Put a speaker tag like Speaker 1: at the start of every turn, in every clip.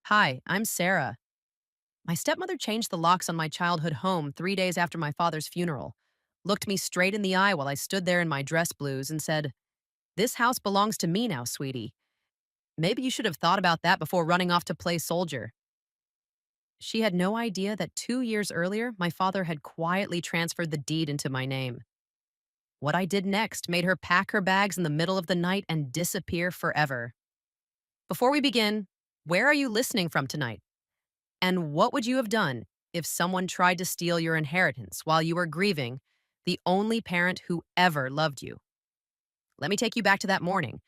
Speaker 1: Hi, I'm Sarah. My stepmother changed the locks on my childhood home 3 days after my father's funeral, looked me straight in the eye while I stood there in my dress blues, and said, "This house belongs to me now, sweetie. Maybe you should have thought about that before running off to play soldier." She had no idea that 2 years earlier, my father had quietly transferred the deed into my name. What I did next made her pack her bags in the middle of the night and disappear forever. Before we begin, where are you listening from tonight? And what would you have done if someone tried to steal your inheritance while you were grieving the only parent who ever loved you? Let me take you back to that morning.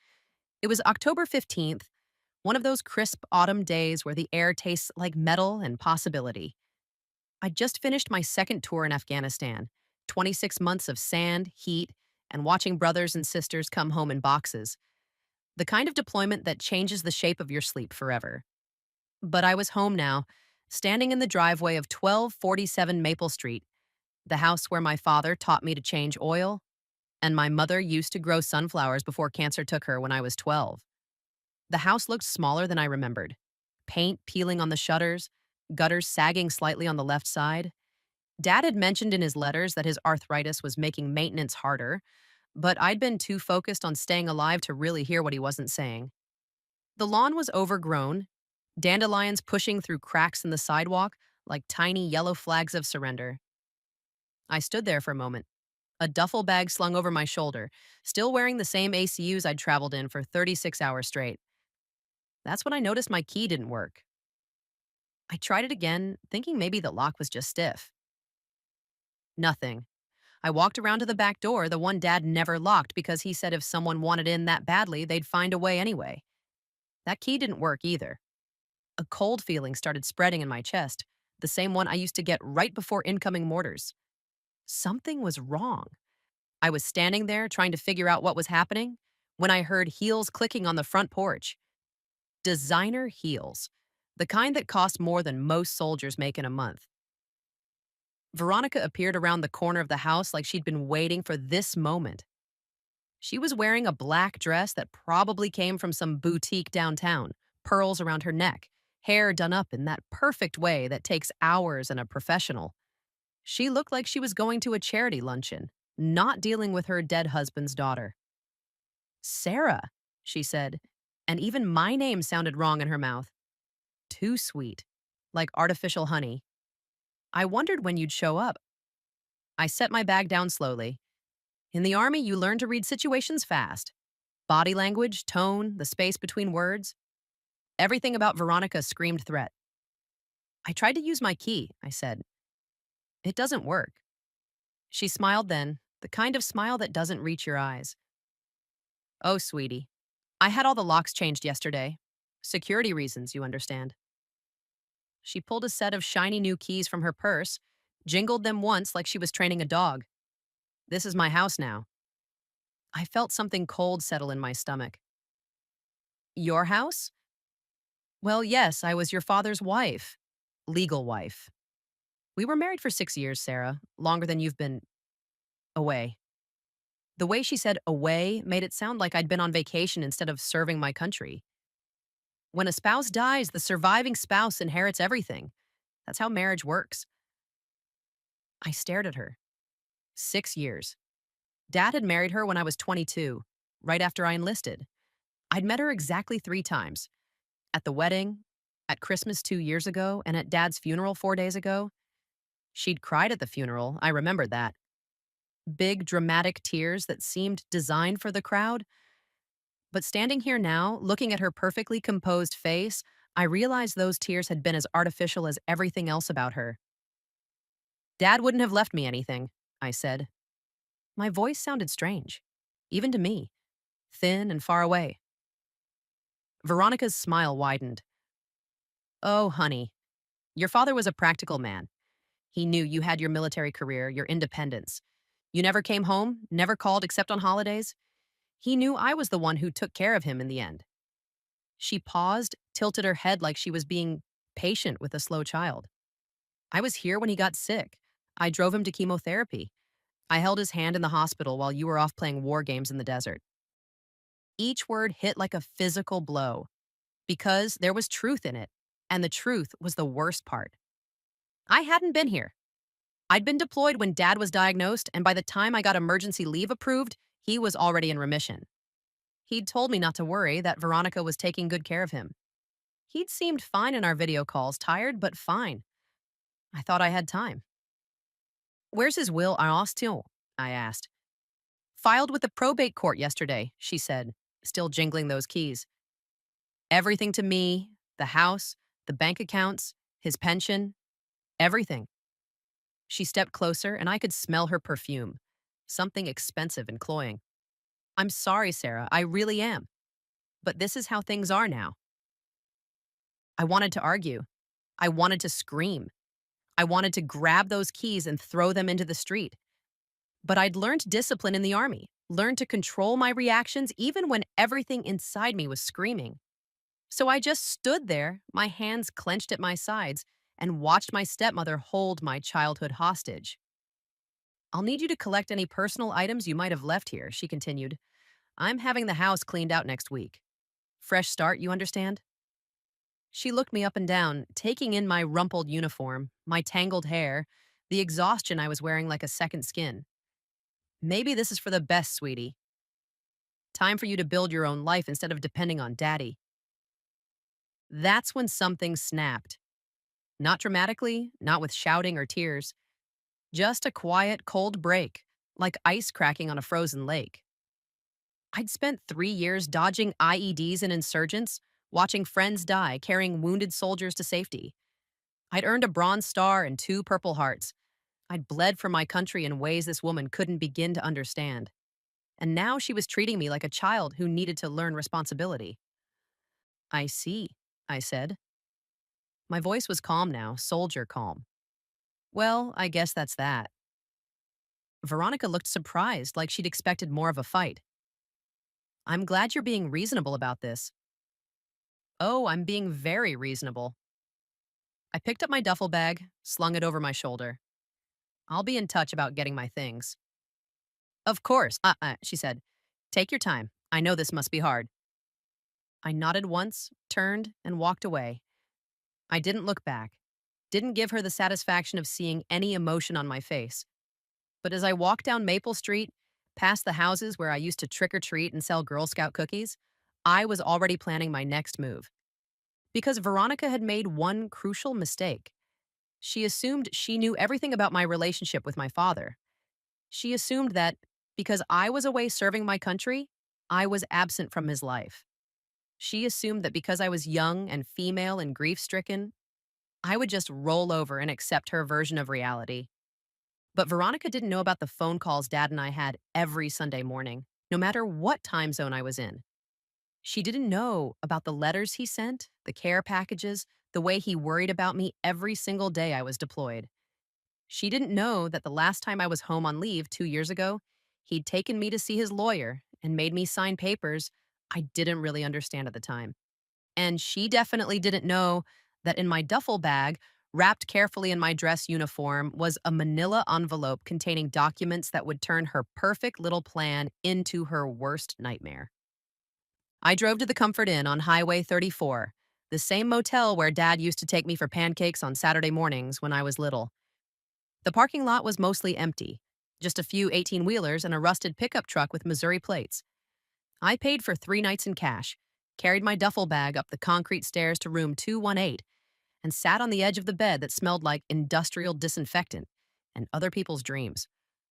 Speaker 1: It was October 15th, one of those crisp autumn days where the air tastes like metal and possibility. I'd just finished my second tour in Afghanistan, 26 months of sand, heat, and watching brothers and sisters come home in boxes. The kind of deployment that changes the shape of your sleep forever. But I was home now, standing in the driveway of 1247 Maple Street, the house where my father taught me to change oil, and my mother used to grow sunflowers before cancer took her when I was 12. The house looked smaller than I remembered. Paint peeling on the shutters, gutters sagging slightly on the left side. Dad had mentioned in his letters that his arthritis was making maintenance harder, but I'd been too focused on staying alive to really hear what he wasn't saying. The lawn was overgrown, dandelions pushing through cracks in the sidewalk like tiny yellow flags of surrender. I stood there for a moment, a duffel bag slung over my shoulder, still wearing the same ACUs I'd traveled in for 36 hours straight. That's when I noticed my key didn't work. I tried it again, thinking maybe the lock was just stiff. Nothing. I walked around to the back door, the one Dad never locked because he said if someone wanted in that badly, they'd find a way anyway. That key didn't work either. A cold feeling started spreading in my chest, the same one I used to get right before incoming mortars. Something was wrong. I was standing there trying to figure out what was happening when I heard heels clicking on the front porch. Designer heels, the kind that cost more than most soldiers make in a month. Veronica appeared around the corner of the house like she'd been waiting for this moment. She was wearing a black dress that probably came from some boutique downtown, pearls around her neck, hair done up in that perfect way that takes hours and a professional. She looked like she was going to a charity luncheon, not dealing with her dead husband's daughter. "Sarah," she said, and even my name sounded wrong in her mouth. Too sweet, like artificial honey. "I wondered when you'd show up." I set my bag down slowly. In the Army, you learn to read situations fast. Body language, tone, the space between words. Everything about Veronica screamed threat. "I tried to use my key," I said. "It doesn't work." She smiled then, the kind of smile that doesn't reach your eyes. "Oh, sweetie, I had all the locks changed yesterday. Security reasons, you understand." She pulled a set of shiny new keys from her purse, jingled them once like she was training a dog. "This is my house now." I felt something cold settle in my stomach. "Your house?" "Well, yes, I was your father's wife. Legal wife. We were married for 6 years, Sarah, longer than you've been away." The way she said away made it sound like I'd been on vacation instead of serving my country. When a spouse dies, the surviving spouse inherits everything. That's how marriage works. I stared at her. 6 years. Dad had married her when I was 22, right after I enlisted. I'd met her exactly 3 times. At the wedding, at Christmas 2 years ago, and at Dad's funeral 4 days ago. She'd cried at the funeral, I remembered that. Big, dramatic tears that seemed designed for the crowd. But standing here now, looking at her perfectly composed face, I realized those tears had been as artificial as everything else about her. "Dad wouldn't have left me anything," I said. My voice sounded strange, even to me, thin and far away. Veronica's smile widened. "Oh, honey, your father was a practical man. He knew you had your military career, your independence. You never came home, never called except on holidays. He knew I was the one who took care of him in the end." She paused, tilted her head like she was being patient with a slow child. "I was here when he got sick. I drove him to chemotherapy. I held his hand in the hospital while you were off playing war games in the desert." Each word hit like a physical blow, because there was truth in it. And the truth was the worst part. I hadn't been here. I'd been deployed when Dad was diagnosed, and by the time I got emergency leave approved, he was already in remission. He'd told me not to worry, that Veronica was taking good care of him. He'd seemed fine in our video calls, tired, but fine. I thought I had time. Where's his will en Austin? I asked. Filed with the probate court yesterday, she said, still jingling those keys. Everything to me, the house, the bank accounts, his pension, everything. She stepped closer, and I could smell her perfume, something expensive and cloying. I'm sorry, Sarah, I really am. But this is how things are now. I wanted to argue. I wanted to scream. I wanted to grab those keys and throw them into the street. But I'd learned discipline in the army, learned to control my reactions even when everything inside me was screaming. So I just stood there, my hands clenched at my sides, and watched my stepmother hold my childhood hostage. I'll need you to collect any personal items you might have left here, she continued. I'm having the house cleaned out next week. Fresh start, you understand? She looked me up and down, taking in my rumpled uniform, my tangled hair, the exhaustion I was wearing like a second skin. Maybe this is for the best, sweetie. Time for you to build your own life instead of depending on Daddy. That's when something snapped. Not dramatically, not with shouting or tears. Just a quiet, cold break, like ice cracking on a frozen lake. I'd spent 3 years dodging IEDs and insurgents, watching friends die, carrying wounded soldiers to safety. I'd earned a Bronze Star and 2 Purple Hearts. I'd bled for my country in ways this woman couldn't begin to understand. And now she was treating me like a child who needed to learn responsibility. I see, I said. My voice was calm now, soldier calm. Well, I guess that's that. Veronica looked surprised, like she'd expected more of a fight. I'm glad you're being reasonable about this. Oh, I'm being very reasonable. I picked up my duffel bag, slung it over my shoulder. I'll be in touch about getting my things. Of course, she said. Take your time. I know this must be hard. I nodded once, turned, and walked away. I didn't look back, didn't give her the satisfaction of seeing any emotion on my face. But as I walked down Maple Street, past the houses where I used to trick or treat and sell Girl Scout cookies, I was already planning my next move. Because Veronica had made one crucial mistake. She assumed she knew everything about my relationship with my father. She assumed that because I was away serving my country, I was absent from his life. She assumed that because I was young and female and grief stricken, I would just roll over and accept her version of reality. But Veronica didn't know about the phone calls Dad and I had every Sunday morning, no matter what time zone I was in. She didn't know about the letters he sent, the care packages, the way he worried about me every single day I was deployed. She didn't know that the last time I was home on leave 2 years ago, he'd taken me to see his lawyer and made me sign papers I didn't really understand at the time. And she definitely didn't know that in my duffel bag, wrapped carefully in my dress uniform, was a manila envelope containing documents that would turn her perfect little plan into her worst nightmare. I drove to the Comfort Inn on Highway 34, the same motel where Dad used to take me for pancakes on Saturday mornings when I was little. The parking lot was mostly empty, just a few 18-wheelers and a rusted pickup truck with Missouri plates. I paid for 3 nights in cash, carried my duffel bag up the concrete stairs to room 218, and sat on the edge of the bed that smelled like industrial disinfectant and other people's dreams.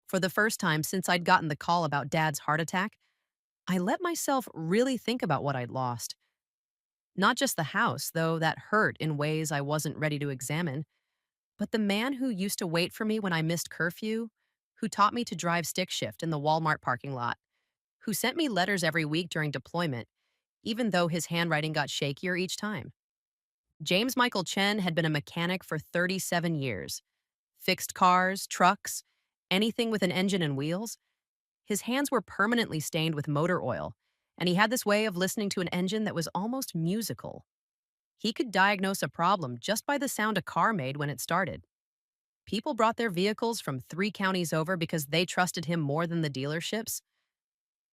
Speaker 1: For the first time since I'd gotten the call about Dad's heart attack, I let myself really think about what I'd lost. Not just the house, though that hurt in ways I wasn't ready to examine, but the man who used to wait for me when I missed curfew, who taught me to drive stick shift in the Walmart parking lot, who sent me letters every week during deployment, even though his handwriting got shakier each time. James Michael Chen had been a mechanic for 37 years. Fixed cars, trucks, anything with an engine and wheels. His hands were permanently stained with motor oil, and he had this way of listening to an engine that was almost musical. He could diagnose a problem just by the sound a car made when it started. People brought their vehicles from 3 counties over because they trusted him more than the dealerships.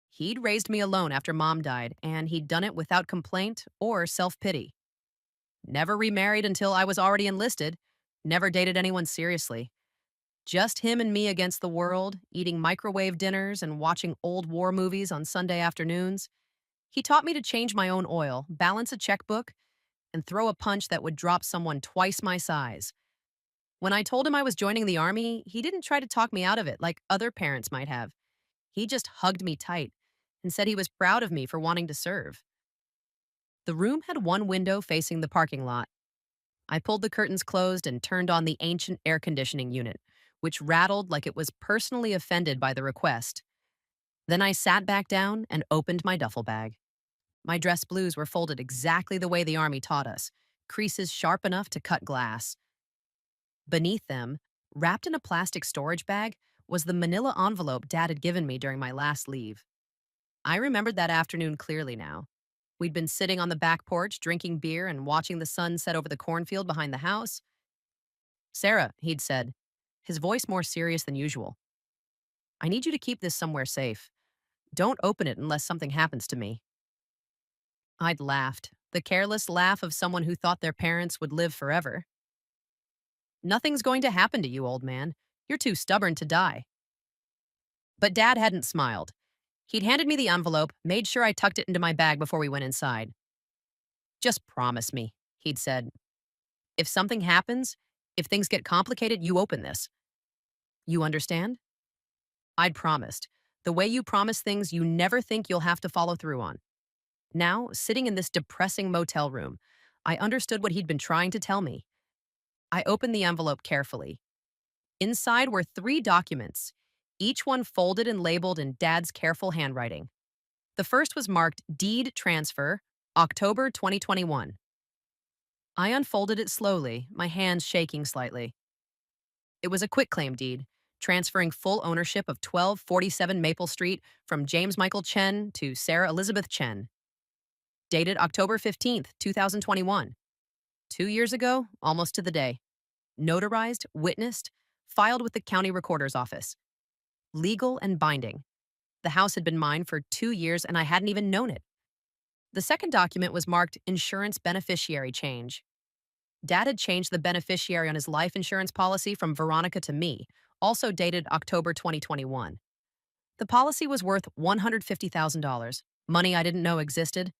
Speaker 1: He'd raised me alone after Mom died, and he'd done it without complaint or self-pity. Never remarried until I was already enlisted. Never dated anyone seriously. Just him and me against the world, eating microwave dinners and watching old war movies on Sunday afternoons. He taught me to change my own oil, balance a checkbook, and throw a punch that would drop someone twice my size. When I told him I was joining the army, he didn't try to talk me out of it like other parents might have. He just hugged me tight and said he was proud of me for wanting to serve. The room had one window facing the parking lot. I pulled the curtains closed and turned on the ancient air conditioning unit, which rattled like it was personally offended by the request. Then I sat back down and opened my duffel bag. My dress blues were folded exactly the way the Army taught us, creases sharp enough to cut glass. Beneath them, wrapped in a plastic storage bag, was the manila envelope Dad had given me during my last leave. I remembered that afternoon clearly now. We'd been sitting on the back porch drinking beer and watching the sun set over the cornfield behind the house. Sarah, he'd said, his voice more serious than usual. I need you to keep this somewhere safe. Don't open it unless something happens to me. I'd laughed, the careless laugh of someone who thought their parents would live forever. Nothing's going to happen to you, old man. You're too stubborn to die. But Dad hadn't smiled. He'd handed me the envelope, made sure I tucked it into my bag before we went inside. Just promise me, he'd said. If something happens, if things get complicated, you open this. You understand? I'd promised. The way you promise things you never think you'll have to follow through on. Now, sitting in this depressing motel room, I understood what he'd been trying to tell me. I opened the envelope carefully. Inside were 3 documents, each one folded and labeled in Dad's careful handwriting. The first was marked Deed Transfer, October 2021. I unfolded it slowly, my hands shaking slightly. It was a quitclaim deed, transferring full ownership of 1247 Maple Street from James Michael Chen to Sarah Elizabeth Chen. Dated October 15th, 2021. 2 years ago, almost to the day. Notarized, witnessed, filed with the county recorder's office. Legal and binding. The house had been mine for 2 years and I hadn't even known it. The second document was marked Insurance Beneficiary Change. Dad had changed the beneficiary on his life insurance policy from Veronica to me, also dated October 2021. The policy was worth $150,000, money I didn't know existed.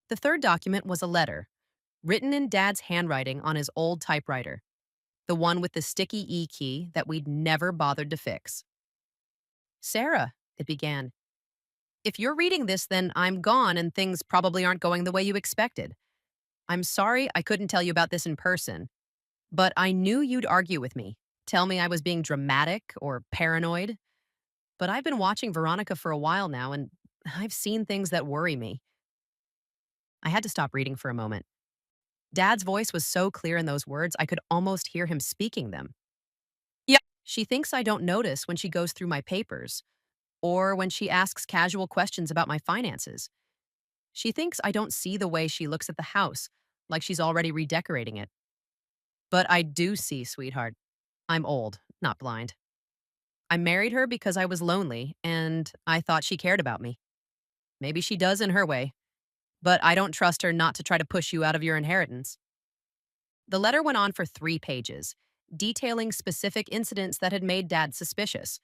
Speaker 1: The third document was a letter, written in Dad's handwriting on his old typewriter, the one with the sticky E key that we'd never bothered to fix. Sarah, it began. If you're reading this, then I'm gone and things probably aren't going the way you expected. I'm sorry I couldn't tell you about this in person, but I knew you'd argue with me, tell me I was being dramatic or paranoid. But I've been watching Veronica for a while now, and I've seen things that worry me. I had to stop reading for a moment. Dad's voice was so clear in those words, I could almost hear him speaking them. Yeah. She thinks I don't notice when she goes through my papers, or when she asks casual questions about my finances. She thinks I don't see the way she looks at the house, like she's already redecorating it. But I do see, sweetheart. I'm old, not blind. I married her because I was lonely, and I thought she cared about me. Maybe she does in her way, but I don't trust her not to try to push you out of your inheritance. The letter went on for 3 pages, detailing specific incidents that had made Dad suspicious.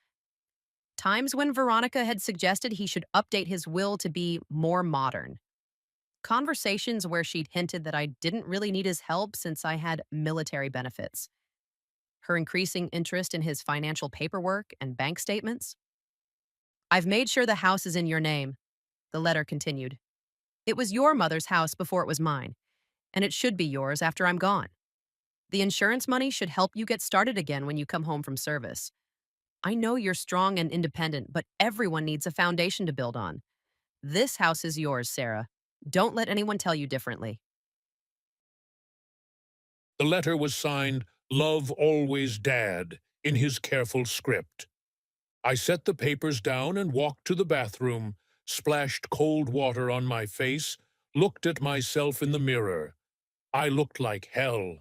Speaker 1: Times when Veronica had suggested he should update his will to be more modern. Conversations where she'd hinted that I didn't really need his help since I had military benefits. Her increasing interest in his financial paperwork and bank statements. I've made sure the house is in your name, the letter continued. It was your mother's house before it was mine, and it should be yours after I'm gone. The insurance money should help you get started again when you come home from service. I know you're strong and independent, but everyone needs a foundation to build on. This house is yours, Sarah. Don't let anyone tell you differently.
Speaker 2: The letter was signed, Love Always Dad, in his careful script. I set the papers down and walked to the bathroom, splashed cold water on my face, looked at myself in the mirror. I looked like hell.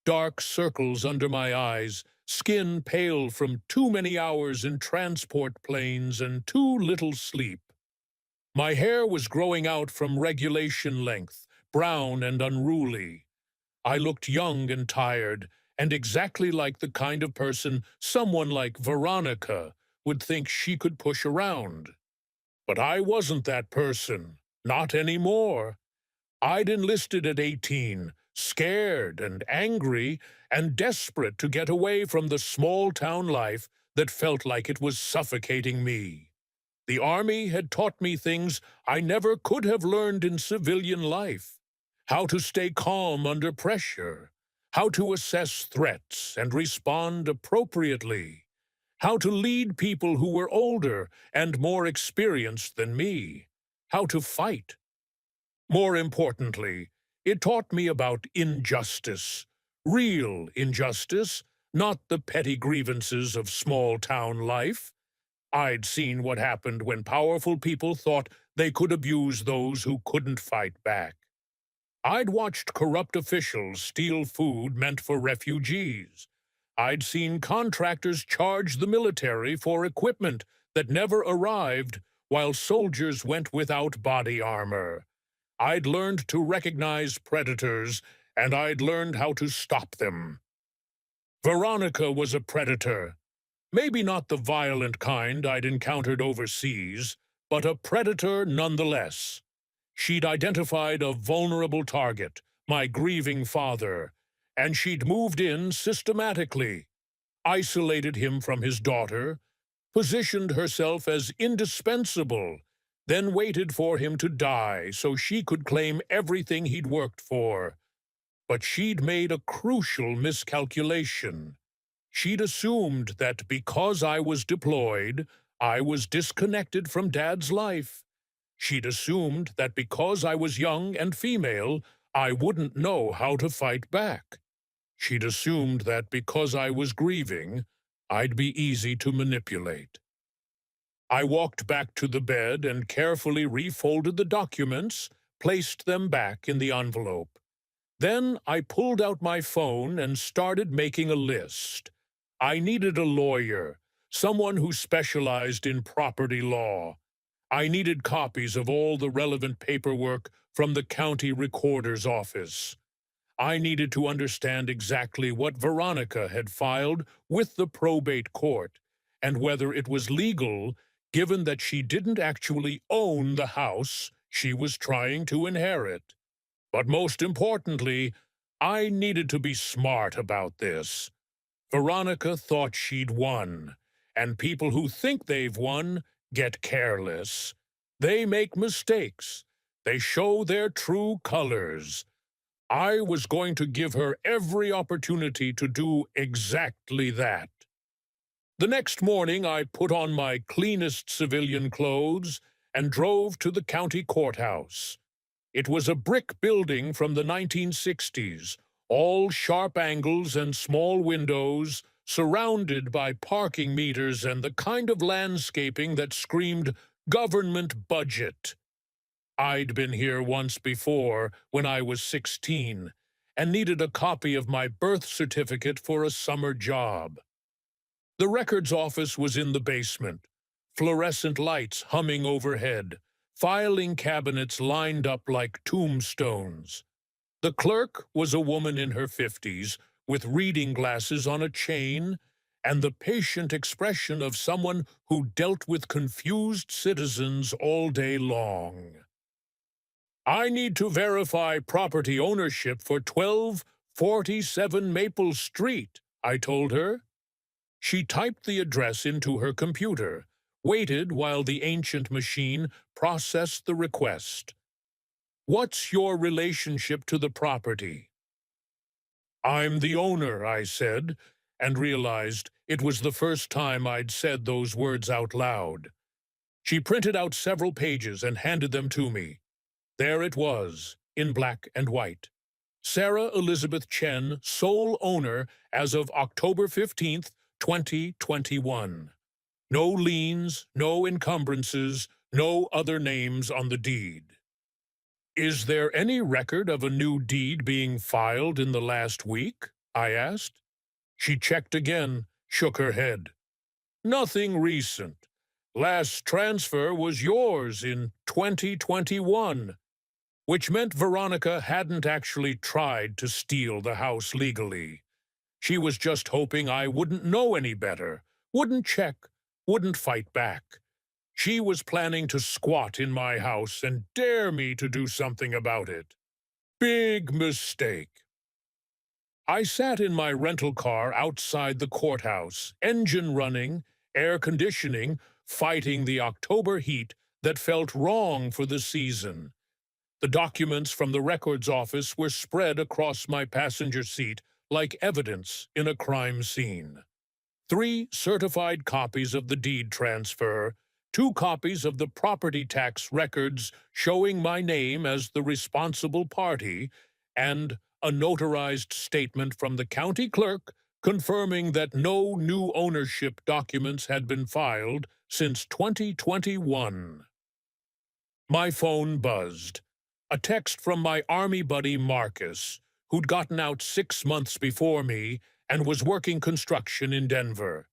Speaker 2: Dark circles under my eyes, skin pale from too many hours in transport planes and too little sleep. My hair was growing out from regulation length, brown and unruly. I looked young and tired, and exactly like the kind of person someone like Veronica would think she could push around. But I wasn't that person. Not anymore. I'd enlisted at 18, scared and angry and desperate to get away from the small-town life that felt like it was suffocating me. The Army had taught me things I never could have learned in civilian life. How to stay calm under pressure, how to assess threats and respond appropriately, how to lead people who were older and more experienced than me, how to fight. More importantly, it taught me about injustice, real injustice, not the petty grievances of small-town life. I'd seen what happened when powerful people thought they could abuse those who couldn't fight back. I'd watched corrupt officials steal food meant for refugees. I'd seen contractors charge the military for equipment that never arrived while soldiers went without body armor. I'd learned to recognize predators, and I'd learned how to stop them. Veronica was a predator. Maybe not the violent kind I'd encountered overseas, but a predator nonetheless. She'd identified a vulnerable target, my grieving father, and she'd moved in systematically, isolated him from his daughter, positioned herself as indispensable, then waited for him to die so she could claim everything he'd worked for. But she'd made a crucial miscalculation. She'd assumed that because I was deployed, I was disconnected from Dad's life. She'd assumed that because I was young and female, I wouldn't know how to fight back. She'd assumed that because I was grieving, I'd be easy to manipulate. I walked back to the bed and carefully refolded the documents, placed them back in the envelope. Then I pulled out my phone and started making a list. I needed a lawyer, someone who specialized in property law. I needed copies of all the relevant paperwork from the county recorder's office. I needed to understand exactly what Veronica had filed with the probate court and whether it was legal given that she didn't actually own the house she was trying to inherit. But most importantly, I needed to be smart about this. Veronica thought she'd won, and people who think they've won get careless. They make mistakes. They show their true colors. I was going to give her every opportunity to do exactly that. The next morning, I put on my cleanest civilian clothes and drove to the county courthouse. It was a brick building from the 1960s, all sharp angles and small windows, surrounded by parking meters and the kind of landscaping that screamed government budget. I'd been here once before, when I was 16, and needed a copy of my birth certificate for a summer job. The records office was in the basement, fluorescent lights humming overhead, filing cabinets lined up like tombstones. The clerk was a woman in her 50s, with reading glasses on a chain, and the patient expression of someone who dealt with confused citizens all day long. I need to verify property ownership for 1247 Maple Street, I told her. She typed the address into her computer, waited while the ancient machine processed the request. What's your relationship to the property? I'm the owner, I said, and realized it was the first time I'd said those words out loud. She printed out several pages and handed them to me. There it was, in black and white. Sarah Elizabeth Chen, sole owner as of October 15th, 2021. No liens, no encumbrances, no other names on the deed. Is there any record of a new deed being filed in the last week? I asked. She checked again, shook her head. Nothing recent. Last transfer was yours in 2021. which meant Veronica hadn't actually tried to steal the house legally. She was just hoping I wouldn't know any better, wouldn't check, wouldn't fight back. She was planning to squat in my house and dare me to do something about it. Big mistake. I sat in my rental car outside the courthouse, engine running, air conditioning, fighting the October heat that felt wrong for the season. The documents from the records office were spread across my passenger seat like evidence in a crime scene. 3 certified copies of the deed transfer, 2 copies of the property tax records showing my name as the responsible party, and a notarized statement from the county clerk confirming that no new ownership documents had been filed since 2021. My phone buzzed. A text from my army buddy Marcus, who'd gotten out 6 months before me and was working construction in Denver.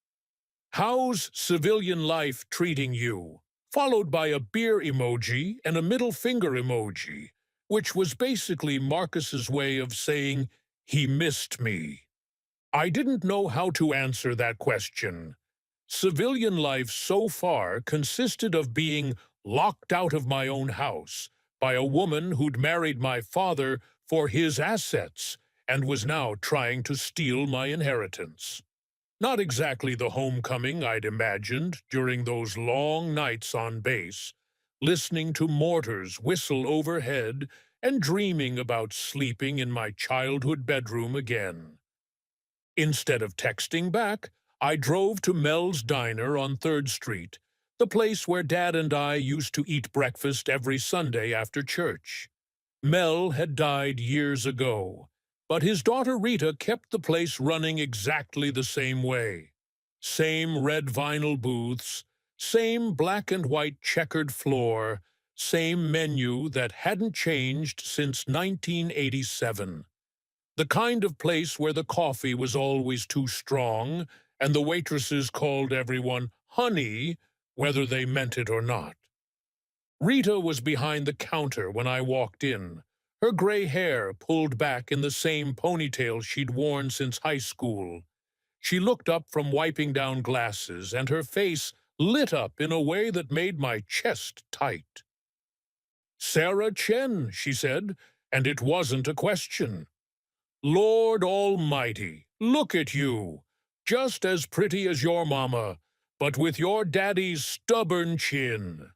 Speaker 2: "How's civilian life treating you?" Followed by a beer emoji and a middle finger emoji, which was basically Marcus's way of saying he missed me. I didn't know how to answer that question. Civilian life so far consisted of being locked out of my own house by a woman who'd married my father for his assets and was now trying to steal my inheritance. Not exactly the homecoming I'd imagined during those long nights on base, listening to mortars whistle overhead and dreaming about sleeping in my childhood bedroom again. Instead of texting back, I drove to Mel's Diner on 3rd Street, the place where Dad and I used to eat breakfast every Sunday after church. Mel had died years ago, but his daughter Rita kept the place running exactly the same way. Same red vinyl booths, same black and white checkered floor, same menu that hadn't changed since 1987. The kind of place where the coffee was always too strong and the waitresses called everyone honey, whether they meant it or not. Rita was behind the counter when I walked in, her gray hair pulled back in the same ponytail she'd worn since high school. She looked up from wiping down glasses, and her face lit up in a way that made my chest tight. "Sarah Chen," she said, and it wasn't a question. "Lord Almighty, look at you! Just as pretty as your mama, but with your daddy's stubborn chin."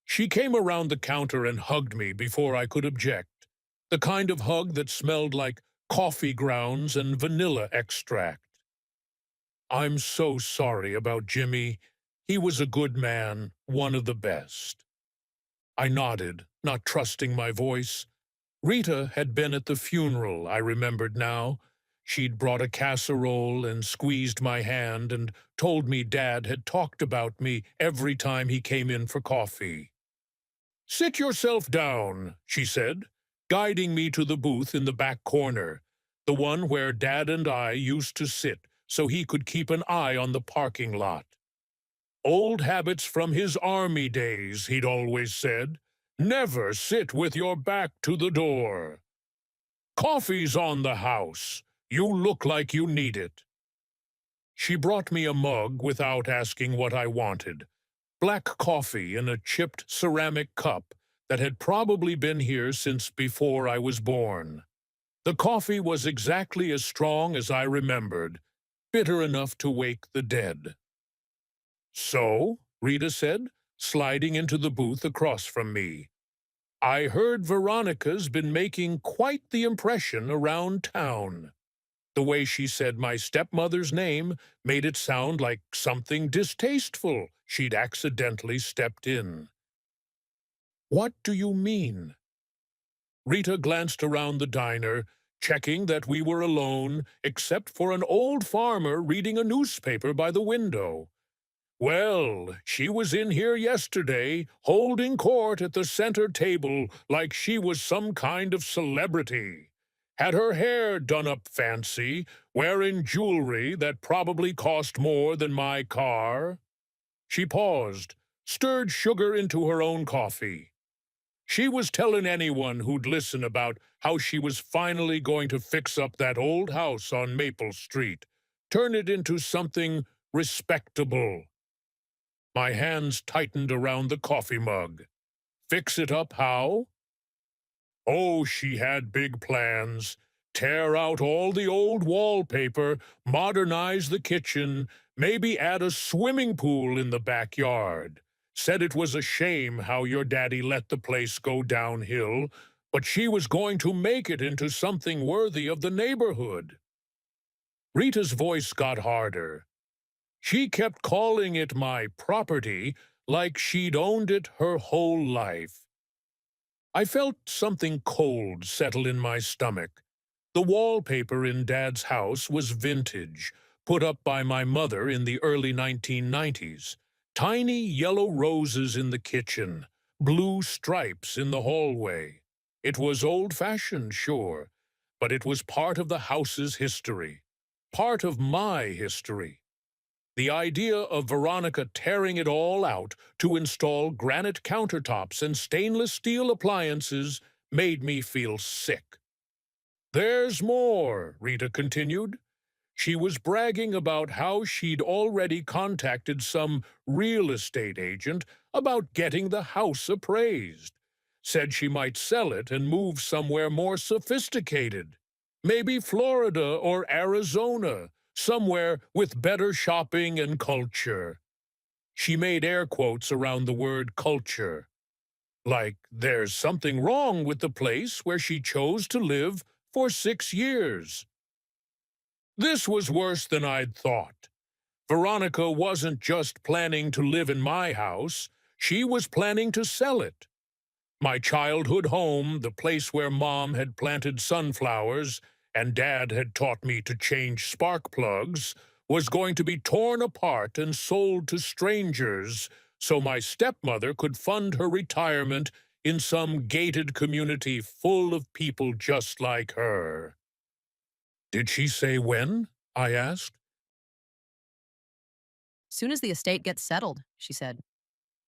Speaker 2: She came around the counter and hugged me before I could object, the kind of hug that smelled like coffee grounds and vanilla extract. "I'm so sorry about Jimmy. He was a good man, one of the best." I nodded, not trusting my voice. Rita had been at the funeral, I remembered now. She'd brought a casserole and squeezed my hand and told me Dad had talked about me every time he came in for coffee. "Sit yourself down," she said, guiding me to the booth in the back corner, the one where Dad and I used to sit so he could keep an eye on the parking lot. Old habits from his army days, he'd always said. Never sit with your back to the door. "Coffee's on the house. You look like you need it." She brought me a mug without asking what I wanted. Black coffee in a chipped ceramic cup that had probably been here since before I was born. The coffee was exactly as strong as I remembered, bitter enough to wake the dead. "So," Rita said, sliding into the booth across from me, "I heard Veronica's been making quite the impression around town." The way she said my stepmother's name made it sound like something distasteful she'd accidentally stepped in. "What do you mean?" Rita glanced around the diner, checking that we were alone, except for an old farmer reading a newspaper by the window. "Well, she was in here yesterday, holding court at the center table like she was some kind of celebrity. Had her hair done up fancy, wearing jewelry that probably cost more than my car." She paused, stirred sugar into her own coffee. She was telling anyone who'd listen about how she was finally going to fix up that old house on Maple Street, turn it into something respectable. My hands tightened around the coffee mug. Fix it up how? Oh, she had big plans. Tear out all the old wallpaper, modernize the kitchen, maybe add a swimming pool in the backyard. Said it was a shame how your daddy let the place go downhill, but she was going to make it into something worthy of the neighborhood. Rita's voice got harder. She kept calling it my property like she'd owned it her whole life. I felt something cold settle in my stomach. The wallpaper in Dad's house was vintage, put up by my mother in the early 1990s. Tiny yellow roses in the kitchen, blue stripes in the hallway. It was old-fashioned, sure, but it was part of the house's history, part of my history. The idea of Veronica tearing it all out to install granite countertops and stainless steel appliances made me feel sick. There's more, Rita continued. She was bragging about how she'd already contacted some real estate agent about getting the house appraised. Said she might sell it and move somewhere more sophisticated. Maybe Florida or Arizona, somewhere with better shopping and culture. She made air quotes around the word culture. Like there's something wrong with the place where she chose to live for 6 years. This was worse than I'd thought. Veronica wasn't just planning to live in my house, she was planning to sell it. My childhood home, the place where Mom had planted sunflowers and Dad had taught me to change spark plugs, was going to be torn apart and sold to strangers so my stepmother could fund her retirement in some gated community full of people just like her. Did she say when? I asked.
Speaker 1: Soon as the estate gets settled, she said.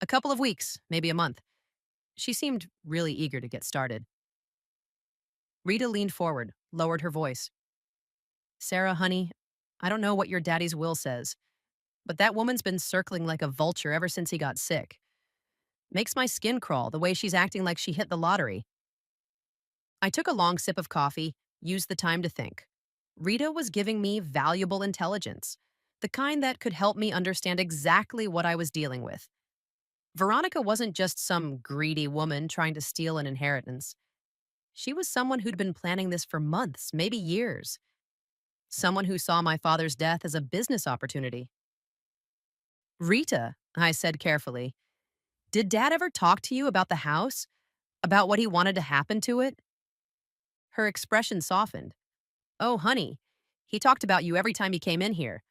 Speaker 1: A couple of weeks, maybe a month. She seemed really eager to get started. Rita leaned forward, lowered her voice. Sarah, honey, I don't know what your daddy's will says, but that woman's been circling like a vulture ever since he got sick. Makes my skin crawl the way she's acting like she hit the lottery. I took a long sip of coffee, used the time to think. Rita was giving me valuable intelligence, the kind that could help me understand exactly what I was dealing with. Veronica wasn't just some greedy woman trying to steal an inheritance. She was someone who'd been planning this for months, maybe years. Someone who saw my father's death as a business opportunity. Rita, I said carefully, did Dad ever talk to you about the house? About what he wanted to happen to it? Her expression softened. Oh, honey, he talked about you every time he came in here.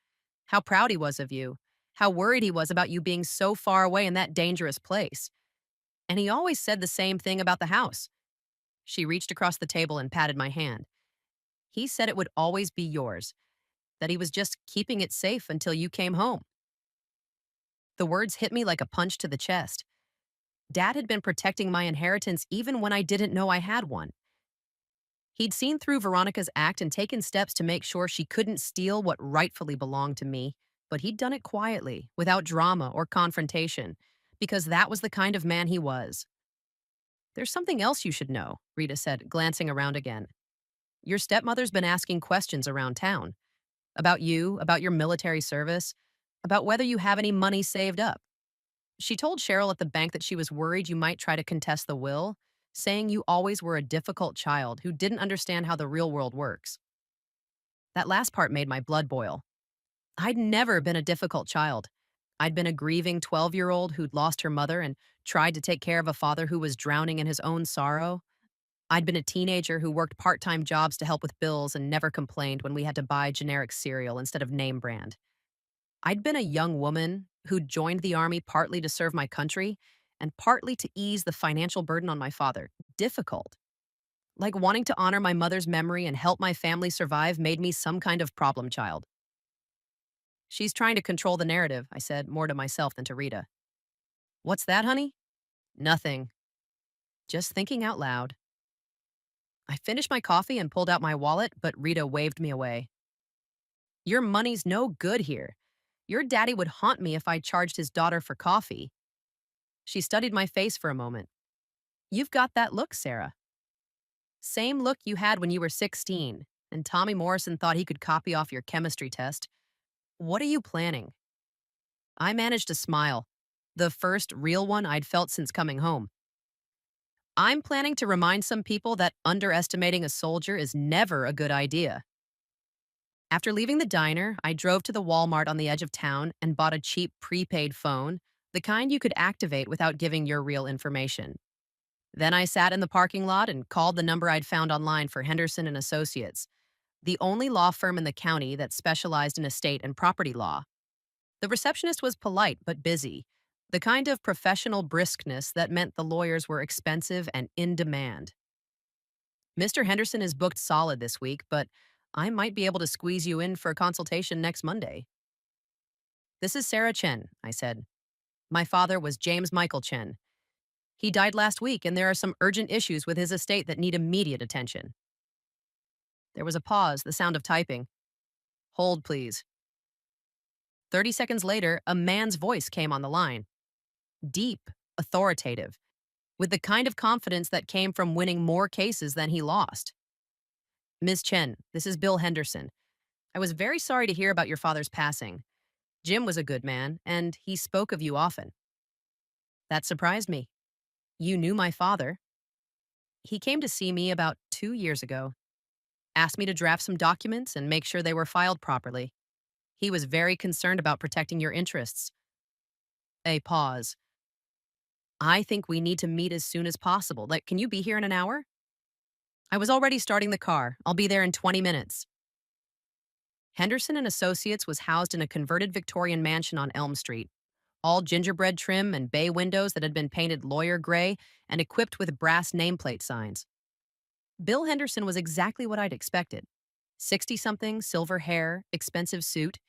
Speaker 1: How proud he was of you. How worried he was about you being so far away in that dangerous place. And he always said the same thing about the house. She reached across the table and patted my hand. He said it would always be yours, that he was just keeping it safe until you came home. The words hit me like a punch to the chest. Dad had been protecting my inheritance even when I didn't know I had one. He'd seen through Veronica's act and taken steps to make sure she couldn't steal what rightfully belonged to me, but he'd done it quietly, without drama or confrontation, because that was the kind of man he was. There's something else you should know, Rita said, glancing around again. Your stepmother's been asking questions around town. About you, about your military service, about whether you have any money saved up. She told Cheryl at the bank that she was worried you might try to contest the will, saying you always were a difficult child who didn't understand how the real world works. That last part made my blood boil. I'd never been a difficult child. I'd been a grieving 12-year-old who'd lost her mother and tried to take care of a father who was drowning in his own sorrow. I'd been a teenager who worked part-time jobs to help with bills and never complained when we had to buy generic cereal instead of name brand. I'd been a young woman who'd joined the army partly to serve my country and partly to ease the financial burden on my father. Difficult. Like wanting to honor my mother's memory and help my family survive made me some kind of problem child. She's trying to control the narrative, I said, more to myself than to Rita. What's that, honey? Nothing. Just thinking out loud. I finished my coffee and pulled out my wallet, but Rita waved me away. Your money's no good here. Your daddy would haunt me if I charged his daughter for coffee. She studied my face for a moment. You've got that look, Sarah. Same look you had when you were 16, and Tommy Morrison thought he could copy off your chemistry test. What are you planning? I managed to smile, the first real one I'd felt since coming home. I'm planning to remind some people that underestimating a soldier is never a good idea. After leaving the diner, I drove to the Walmart on the edge of town and bought a cheap prepaid phone, the kind you could activate without giving your real information. Then I sat in the parking lot and called the number I'd found online for Henderson and Associates, the only law firm in the county that specialized in estate and property law. The receptionist was polite but busy, the kind of professional briskness that meant the lawyers were expensive and in demand. Mr. Henderson is booked solid this week, but I might be able to squeeze you in for a consultation next Monday. This is Sarah Chen, I said. My father was James Michael Chen. He died last week, and there are some urgent issues with his estate that need immediate attention. There was a pause, the sound of typing. Hold, please. 30 seconds later, a man's voice came on the line. Deep, authoritative, with the kind of confidence that came from winning more cases than he lost. Ms. Chen, this is Bill Henderson. I was very sorry to hear about your father's passing. Jim was a good man, and he spoke of you often. That surprised me. You knew my father. He came to see me about 2 years ago, asked me to draft some documents and make sure they were filed properly. He was very concerned about protecting your interests. A pause. I think we need to meet as soon as possible. Like, can you be here in an hour? I was already starting the car. I'll be there in 20 minutes. Henderson and Associates was housed in a converted Victorian mansion on Elm Street, all gingerbread trim and bay windows that had been painted lawyer gray and equipped with brass nameplate signs. Bill Henderson was exactly what I'd expected. 60-something, silver hair, expensive suit,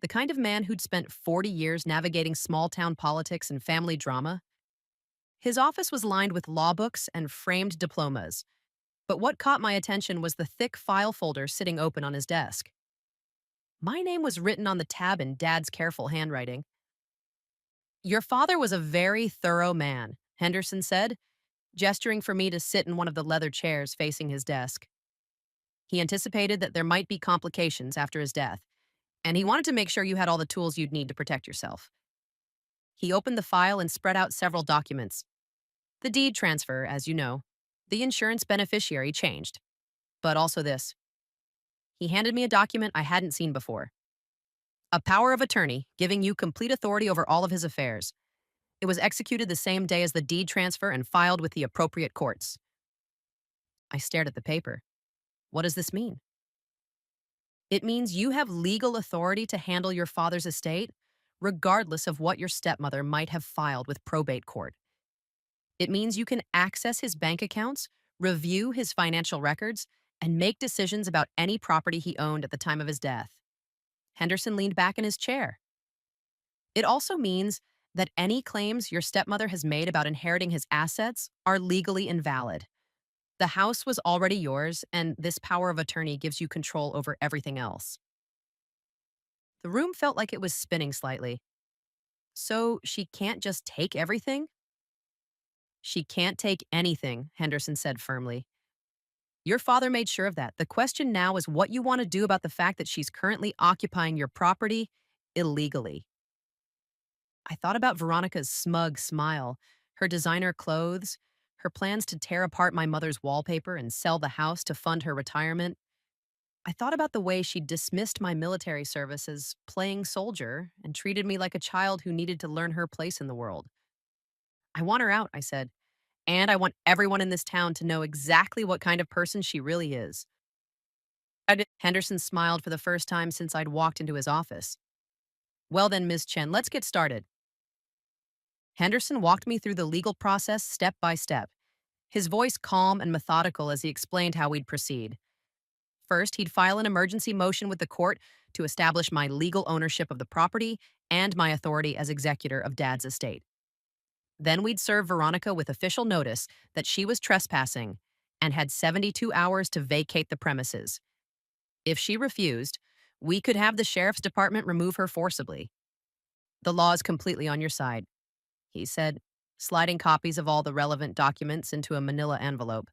Speaker 1: the kind of man who'd spent 40 years navigating small-town politics and family drama. His office was lined with law books and framed diplomas, but what caught my attention was the thick file folder sitting open on his desk. My name was written on the tab in Dad's careful handwriting. Your father was a very thorough man, Henderson said, gesturing for me to sit in one of the leather chairs facing his desk. He anticipated that there might be complications after his death, and he wanted to make sure you had all the tools you'd need to protect yourself. He opened the file and spread out several documents. The deed transfer, as you know. The insurance beneficiary changed. But also this. He handed me a document I hadn't seen before. A power of attorney giving you complete authority over all of his affairs. It was executed the same day as the deed transfer and filed with the appropriate courts. I stared at the paper. What does this mean? It means you have legal authority to handle your father's estate, regardless of what your stepmother might have filed with probate court. It means you can access his bank accounts, review his financial records, and make decisions about any property he owned at the time of his death. Henderson leaned back in his chair. It also means that any claims your stepmother has made about inheriting his assets are legally invalid. The house was already yours, and this power of attorney gives you control over everything else. The room felt like it was spinning slightly. So she can't just take everything? She can't take anything, Henderson said firmly. Your father made sure of that. The question now is what you want to do about the fact that she's currently occupying your property illegally. I thought about Veronica's smug smile, her designer clothes, her plans to tear apart my mother's wallpaper and sell the house to fund her retirement. I thought about the way she dismissed my military service as playing soldier and treated me like a child who needed to learn her place in the world. I want her out, I said, and I want everyone in this town to know exactly what kind of person she really is. Henderson smiled for the first time since I'd walked into his office. Well then, Ms. Chen, let's get started. Henderson walked me through the legal process step by step, his voice calm and methodical as he explained how we'd proceed. First, he'd file an emergency motion with the court to establish my legal ownership of the property and my authority as executor of Dad's estate. Then we'd serve Veronica with official notice that she was trespassing and had 72 hours to vacate the premises. If she refused, we could have the sheriff's department remove her forcibly. The law is completely on your side, he said, sliding copies of all the relevant documents into a manila envelope.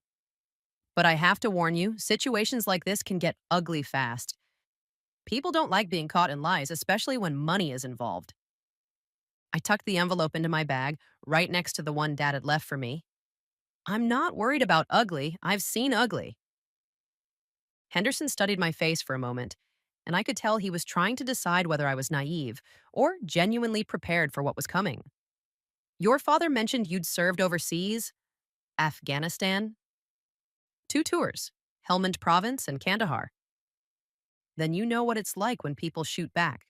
Speaker 1: But I have to warn you, situations like this can get ugly fast. People don't like being caught in lies, especially when money is involved. I tucked the envelope into my bag, right next to the one Dad had left for me. I'm not worried about ugly. I've seen ugly. Henderson studied my face for a moment, and I could tell he was trying to decide whether I was naive or genuinely prepared for what was coming. Your father mentioned you'd served overseas, Afghanistan, 2 tours, Helmand Province and Kandahar. Then you know what it's like when people shoot back.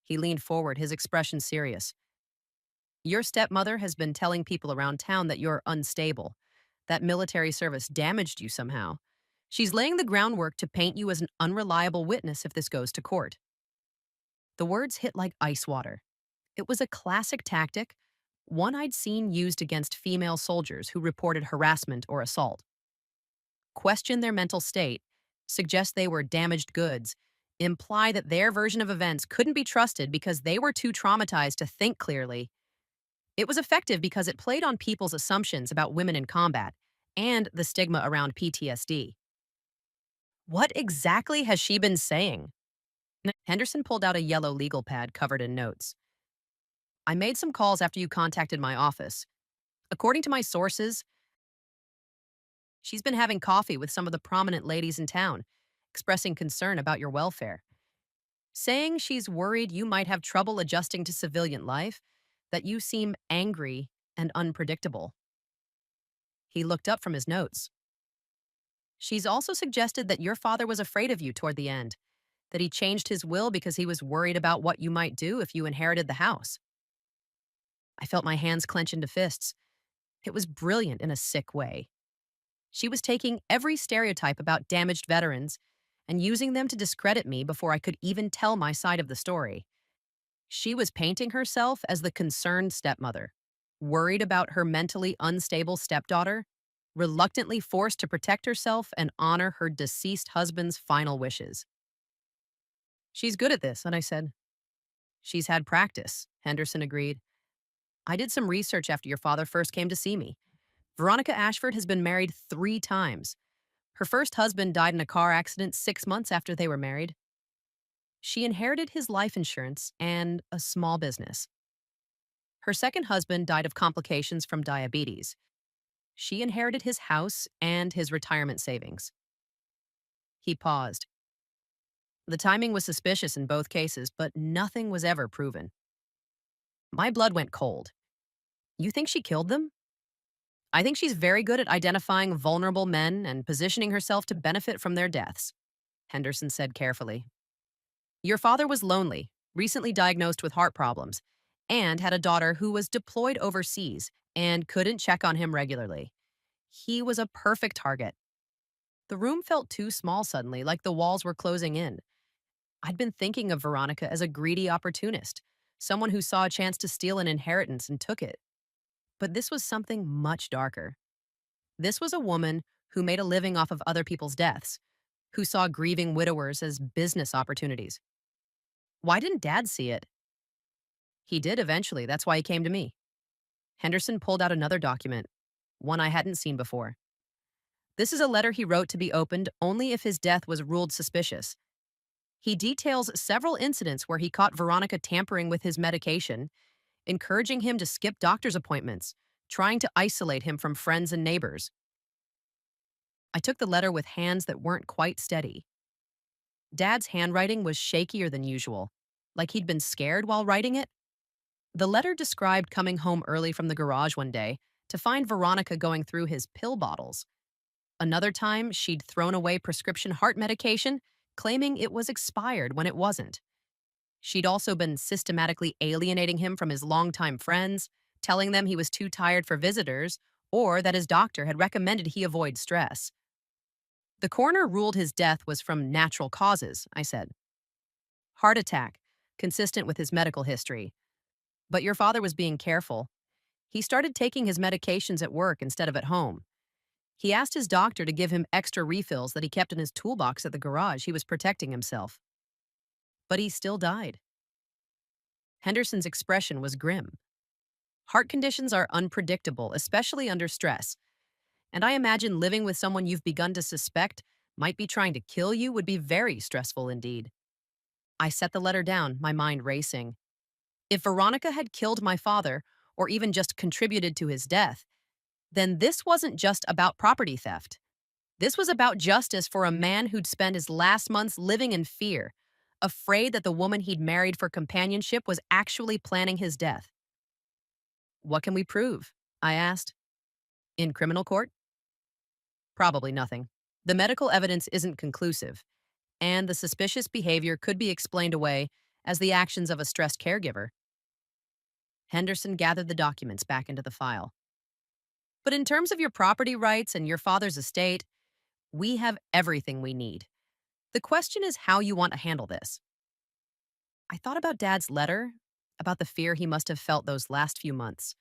Speaker 1: He leaned forward, his expression serious. Your stepmother has been telling people around town that you're unstable, that military service damaged you somehow. She's laying the groundwork to paint you as an unreliable witness if this goes to court. The words hit like ice water. It was a classic tactic, one I'd seen used against female soldiers who reported harassment or assault. Question their mental state, suggest they were damaged goods, imply that their version of events couldn't be trusted because they were too traumatized to think clearly. It was effective because it played on people's assumptions about women in combat and the stigma around PTSD. What exactly has she been saying? Henderson pulled out a yellow legal pad covered in notes. I made some calls after you contacted my office. According to my sources, she's been having coffee with some of the prominent ladies in town, expressing concern about your welfare, saying she's worried you might have trouble adjusting to civilian life, that you seem angry and unpredictable. He looked up from his notes. She's also suggested that your father was afraid of you toward the end, that he changed his will because he was worried about what you might do if you inherited the house. I felt my hands clench into fists. It was brilliant in a sick way. She was taking every stereotype about damaged veterans and using them to discredit me before I could even tell my side of the story. She was painting herself as the concerned stepmother, worried about her mentally unstable stepdaughter, reluctantly forced to protect herself and honor her deceased husband's final wishes. She's good at this, and I said. She's had practice, Henderson agreed. I did some research after your father first came to see me. Veronica Ashford has been married 3 times. Her first husband died in a car accident 6 months after they were married. She inherited his life insurance and a small business. Her second husband died of complications from diabetes. She inherited his house and his retirement savings. He paused. The timing was suspicious in both cases, but nothing was ever proven. My blood went cold. You think she killed them? I think she's very good at identifying vulnerable men and positioning herself to benefit from their deaths, Henderson said carefully. Your father was lonely, recently diagnosed with heart problems, and had a daughter who was deployed overseas and couldn't check on him regularly. He was a perfect target. The room felt too small suddenly, like the walls were closing in. I'd been thinking of Veronica as a greedy opportunist, someone who saw a chance to steal an inheritance and took it. But this was something much darker. This was a woman who made a living off of other people's deaths, who saw grieving widowers as business opportunities. Why didn't Dad see it? He did eventually. That's why he came to me. Henderson pulled out another document, one I hadn't seen before. This is a letter he wrote to be opened only if his death was ruled suspicious. He details several incidents where he caught Veronica tampering with his medication, encouraging him to skip doctor's appointments, trying to isolate him from friends and neighbors. I took the letter with hands that weren't quite steady. Dad's handwriting was shakier than usual, like he'd been scared while writing it. The letter described coming home early from the garage one day to find Veronica going through his pill bottles. Another time, she'd thrown away prescription heart medication, claiming it was expired when it wasn't. She'd also been systematically alienating him from his longtime friends, telling them he was too tired for visitors, or that his doctor had recommended he avoid stress. The coroner ruled his death was from natural causes, I said. Heart attack, consistent with his medical history. But your father was being careful. He started taking his medications at work instead of at home. He asked his doctor to give him extra refills that he kept in his toolbox at the garage. He was protecting himself. But he still died. Henderson's expression was grim. Heart conditions are unpredictable, especially under stress. And I imagine living with someone you've begun to suspect might be trying to kill you would be very stressful indeed. I set the letter down, my mind racing. If Veronica had killed my father, or even just contributed to his death, then this wasn't just about property theft. This was about justice for a man who'd spent his last months living in fear, afraid that the woman he'd married for companionship was actually planning his death. What can we prove? I asked. In criminal court? Probably nothing. The medical evidence isn't conclusive, and the suspicious behavior could be explained away as the actions of a stressed caregiver. Henderson gathered the documents back into the file. But in terms of your property rights and your father's estate, we have everything we need. The question is how you want to handle this. I thought about Dad's letter, about the fear he must have felt those last few months,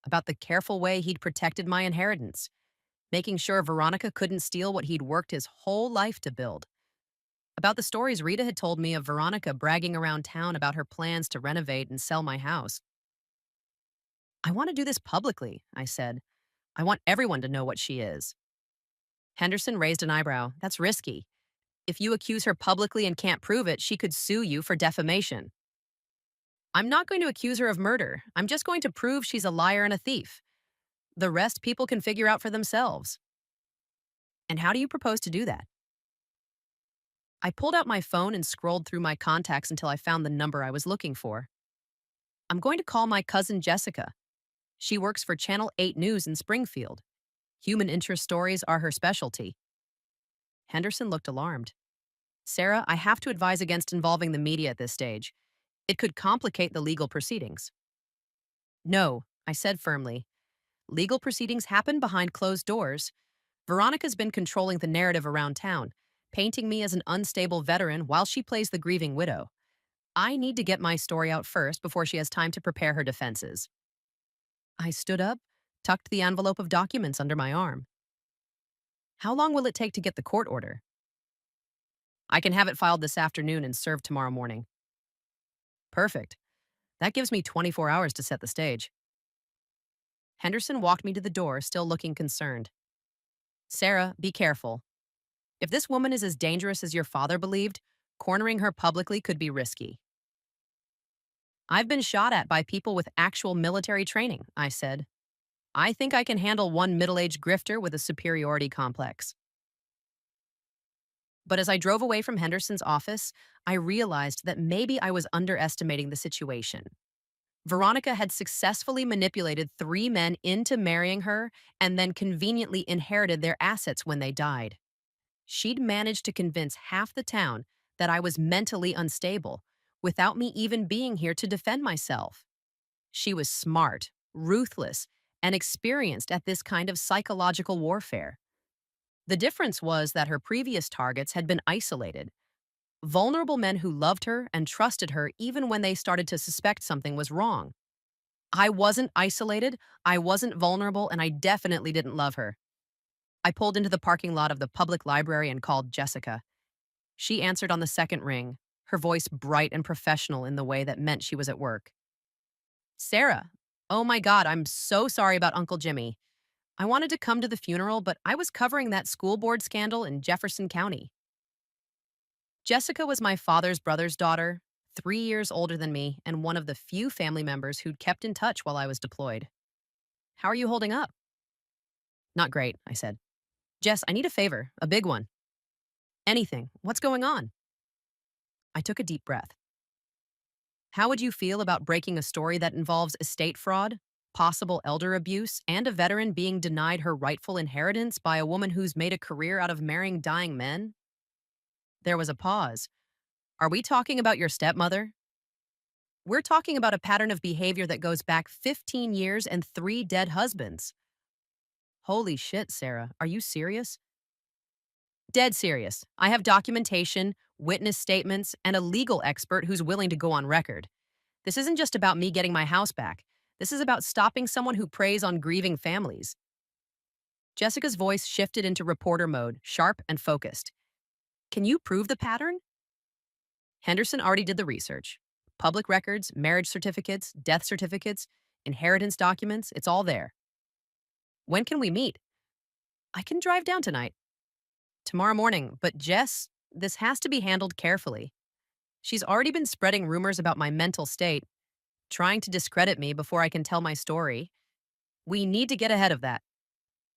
Speaker 1: about the careful way he'd protected my inheritance, making sure Veronica couldn't steal what he'd worked his whole life to build, about the stories Rita had told me of Veronica bragging around town about her plans to renovate and sell my house. I want to do this publicly, I said. I want everyone to know what she is. Henderson raised an eyebrow. That's risky. If you accuse her publicly and can't prove it, she could sue you for defamation. I'm not going to accuse her of murder. I'm just going to prove she's a liar and a thief. The rest people can figure out for themselves. And how do you propose to do that? I pulled out my phone and scrolled through my contacts until I found the number I was looking for. I'm going to call my cousin Jessica. She works for Channel 8 News in Springfield. Human interest stories are her specialty. Henderson looked alarmed. Sarah, I have to advise against involving the media at this stage. It could complicate the legal proceedings. No, I said firmly. Legal proceedings happen behind closed doors. Veronica's been controlling the narrative around town, painting me as an unstable veteran while she plays the grieving widow. I need to get my story out first before she has time to prepare her defenses. I stood up, tucked the envelope of documents under my arm. How long will it take to get the court order? I can have it filed this afternoon and served tomorrow morning. Perfect. That gives me 24 hours to set the stage. Henderson walked me to the door, still looking concerned. Sarah, be careful. If this woman is as dangerous as your father believed, cornering her publicly could be risky. I've been shot at by people with actual military training, I said. I think I can handle one middle-aged grifter with a superiority complex. But as I drove away from Henderson's office, I realized that maybe I was underestimating the situation. Veronica had successfully manipulated 3 men into marrying her and then conveniently inherited their assets when they died. She'd managed to convince half the town that I was mentally unstable without me even being here to defend myself. She was smart, ruthless, and experienced at this kind of psychological warfare. The difference was that her previous targets had been isolated, vulnerable men who loved her and trusted her even when they started to suspect something was wrong. I wasn't isolated, I wasn't vulnerable, and I definitely didn't love her. I pulled into the parking lot of the public library and called Jessica. She answered on the second ring, her voice bright and professional in the way that meant she was at work. Sarah, oh my God, I'm so sorry about Uncle Jimmy. I wanted to come to the funeral, but I was covering that school board scandal in Jefferson County. Jessica was my father's brother's daughter, 3 years older than me, and one of the few family members who'd kept in touch while I was deployed. How are you holding up? Not great, I said. Jess, I need a favor, a big one. Anything. What's going on? I took a deep breath. How would you feel about breaking a story that involves estate fraud, possible elder abuse, and a veteran being denied her rightful inheritance by a woman who's made a career out of marrying dying men? There was a pause. Are we talking about your stepmother? We're talking about a pattern of behavior that goes back 15 years and 3 dead husbands. Holy shit, Sarah. Are you serious? Dead serious. I have documentation, witness statements, and a legal expert who's willing to go on record. This isn't just about me getting my house back. This is about stopping someone who preys on grieving families. Jessica's voice shifted into reporter mode, sharp and focused. Can you prove the pattern? Henderson already did the research. Public records, marriage certificates, death certificates, inheritance documents, it's all there. When can we meet? I can drive down tonight. Tomorrow morning, but Jess, this has to be handled carefully. She's already been spreading rumors about my mental state, trying to discredit me before I can tell my story. We need to get ahead of that.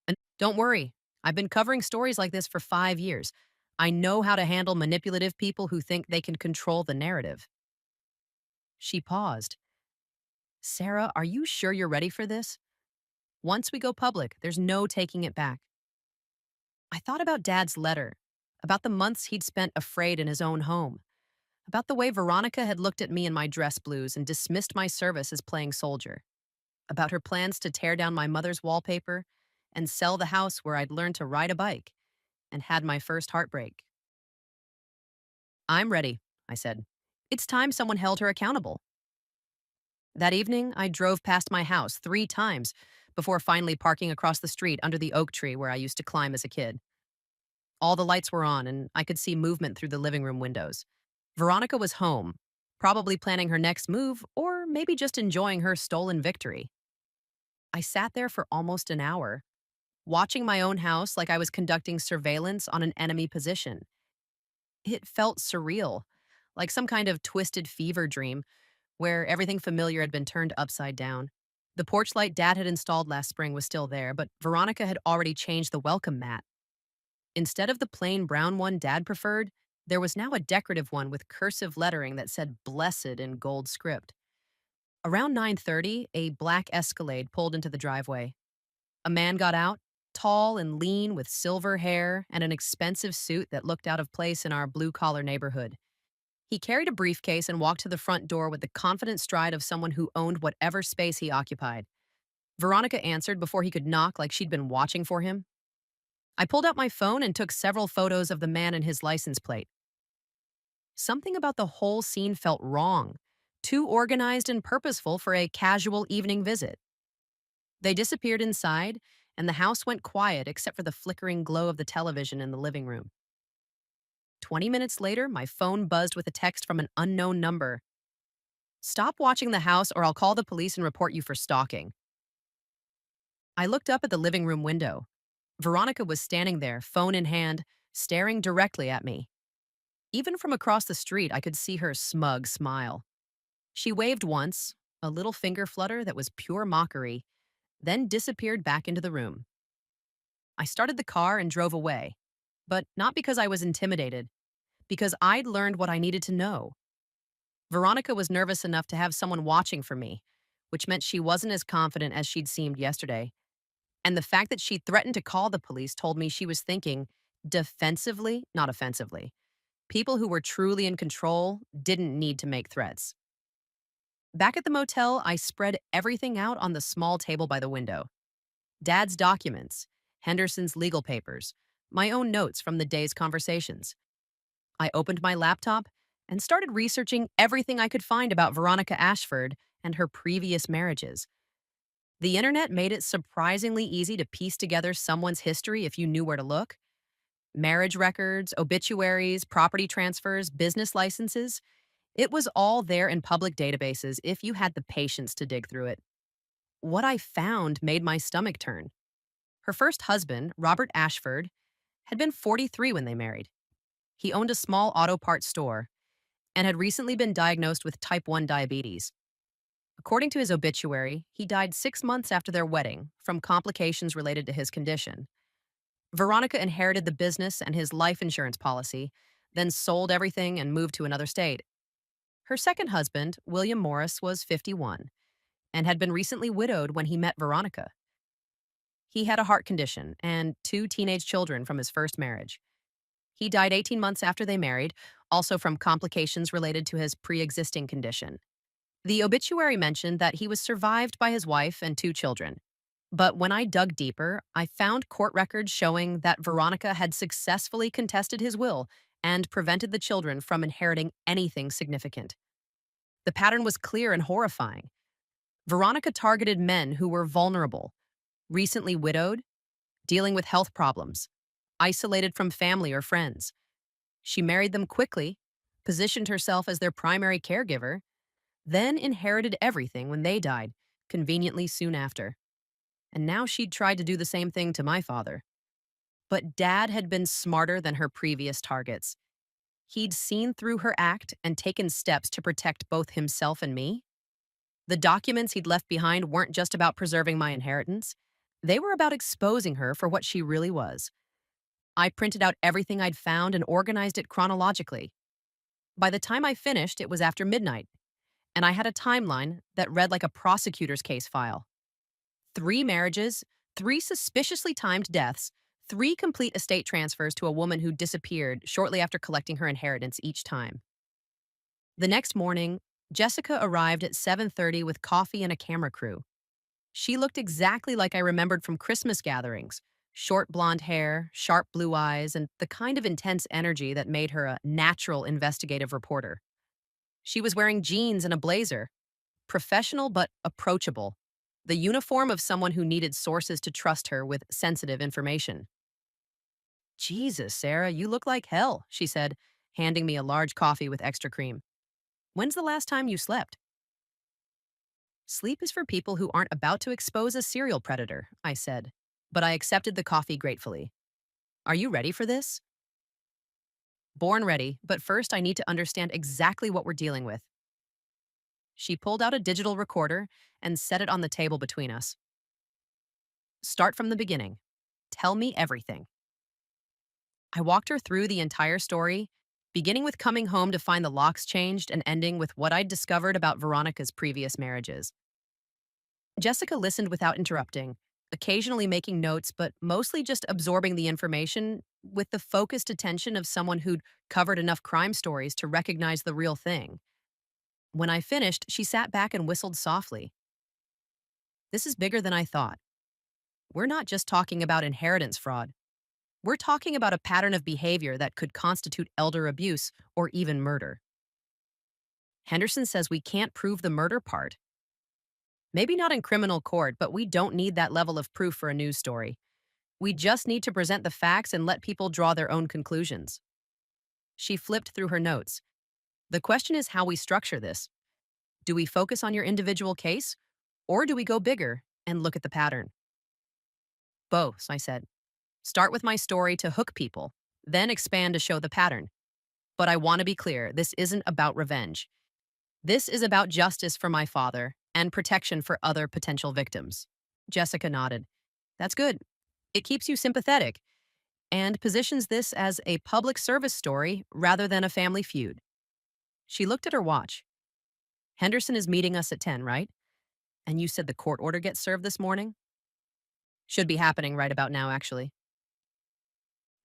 Speaker 1: And don't worry, I've been covering stories like this for 5 years. I know how to handle manipulative people who think they can control the narrative. She paused. Sarah, are you sure you're ready for this? Once we go public, there's no taking it back. I thought about Dad's letter, about the months he'd spent afraid in his own home, about the way Veronica had looked at me in my dress blues and dismissed my service as playing soldier, about her plans to tear down my mother's wallpaper and sell the house where I'd learned to ride a bike and had my first heartbreak. I'm ready, I said. It's time someone held her accountable. That evening, I drove past my house 3 times before finally parking across the street under the oak tree where I used to climb as a kid. All the lights were on, and I could see movement through the living room windows. Veronica was home, probably planning her next move, or maybe just enjoying her stolen victory. I sat there for almost an hour, watching my own house like I was conducting surveillance on an enemy position. It felt surreal, like some kind of twisted fever dream where everything familiar had been turned upside down. The porch light Dad had installed last spring was still there, but Veronica had already changed the welcome mat. Instead of the plain brown one Dad preferred, there was now a decorative one with cursive lettering that said "Blessed" in gold script. Around 9:30, a black Escalade pulled into the driveway. A man got out, tall and lean with silver hair and an expensive suit that looked out of place in our blue-collar neighborhood. He carried a briefcase and walked to the front door with the confident stride of someone who owned whatever space he occupied. Veronica answered before he could knock like she'd been watching for him. I pulled out my phone and took several photos of the man and his license plate. Something about the whole scene felt wrong, too organized and purposeful for a casual evening visit. They disappeared inside, and the house went quiet except for the flickering glow of the television in the living room. 20 minutes later, my phone buzzed with a text from an unknown number. Stop watching the house or I'll call the police and report you for stalking. I looked up at the living room window. Veronica was standing there, phone in hand, staring directly at me. Even from across the street, I could see her smug smile. She waved once, a little finger flutter that was pure mockery, then disappeared back into the room. I started the car and drove away, but not because I was intimidated, because I'd learned what I needed to know. Veronica was nervous enough to have someone watching for me, which meant she wasn't as confident as she'd seemed yesterday. And the fact that she threatened to call the police told me she was thinking defensively, not offensively. People who were truly in control didn't need to make threats. Back at the motel, I spread everything out on the small table by the window. Dad's documents, Henderson's legal papers, my own notes from the day's conversations. I opened my laptop and started researching everything I could find about Veronica Ashford and her previous marriages. The internet made it surprisingly easy to piece together someone's history if you knew where to look. Marriage records, obituaries, property transfers, business licenses. It was all there in public databases if you had the patience to dig through it. What I found made my stomach turn. Her first husband, Robert Ashford, had been 43 when they married. He owned a small auto parts store and had recently been diagnosed with type 1 diabetes. According to his obituary, he died 6 months after their wedding from complications related to his condition. Veronica inherited the business and his life insurance policy, then sold everything and moved to another state. Her second husband, William Morris, was 51 and had been recently widowed when he met Veronica. He had a heart condition and 2 teenage children from his first marriage. He died 18 months after they married, also from complications related to his pre-existing condition. The obituary mentioned that he was survived by his wife and 2 children. But when I dug deeper, I found court records showing that Veronica had successfully contested his will and prevented the children from inheriting anything significant. The pattern was clear and horrifying. Veronica targeted men who were vulnerable, recently widowed, dealing with health problems, isolated from family or friends. She married them quickly, positioned herself as their primary caregiver, then inherited everything when they died, conveniently soon after. And now she'd tried to do the same thing to my father. But Dad had been smarter than her previous targets. He'd seen through her act and taken steps to protect both himself and me. The documents he'd left behind weren't just about preserving my inheritance, they were about exposing her for what she really was. I printed out everything I'd found and organized it chronologically. By the time I finished, it was after midnight, and I had a timeline that read like a prosecutor's case file. 3 marriages, 3 suspiciously timed deaths, 3 complete estate transfers to a woman who disappeared shortly after collecting her inheritance each time. The next morning, Jessica arrived at 7:30 with coffee and a camera crew. She looked exactly like I remembered from Christmas gatherings. Short blonde hair, sharp blue eyes, and the kind of intense energy that made her a natural investigative reporter. She was wearing jeans and a blazer, professional but approachable, the uniform of someone who needed sources to trust her with sensitive information. Jesus, Sarah, you look like hell, she said, handing me a large coffee with extra cream. When's the last time you slept? Sleep is for people who aren't about to expose a serial predator, I said, but I accepted the coffee gratefully. Are you ready for this? Born ready, but first I need to understand exactly what we're dealing with. She pulled out a digital recorder and set it on the table between us. Start from the beginning. Tell me everything. I walked her through the entire story, beginning with coming home to find the locks changed and ending with what I'd discovered about Veronica's previous marriages. Jessica listened without interrupting, occasionally making notes, but mostly just absorbing the information with the focused attention of someone who'd covered enough crime stories to recognize the real thing. When I finished, she sat back and whistled softly. This is bigger than I thought. We're not just talking about inheritance fraud. We're talking about a pattern of behavior that could constitute elder abuse or even murder. Henderson says we can't prove the murder part. Maybe not in criminal court, but we don't need that level of proof for a news story. We just need to present the facts and let people draw their own conclusions. She flipped through her notes. The question is how we structure this. Do we focus on your individual case, or do we go bigger and look at the pattern? Both, I said. Start with my story to hook people, then expand to show the pattern. But I want to be clear, this isn't about revenge. This is about justice for my father and protection for other potential victims. Jessica nodded. That's good. It keeps you sympathetic and positions this as a public service story rather than a family feud. She looked at her watch. Henderson is meeting us at 10, right? And you said the court order gets served this morning? Should be happening right about now, actually.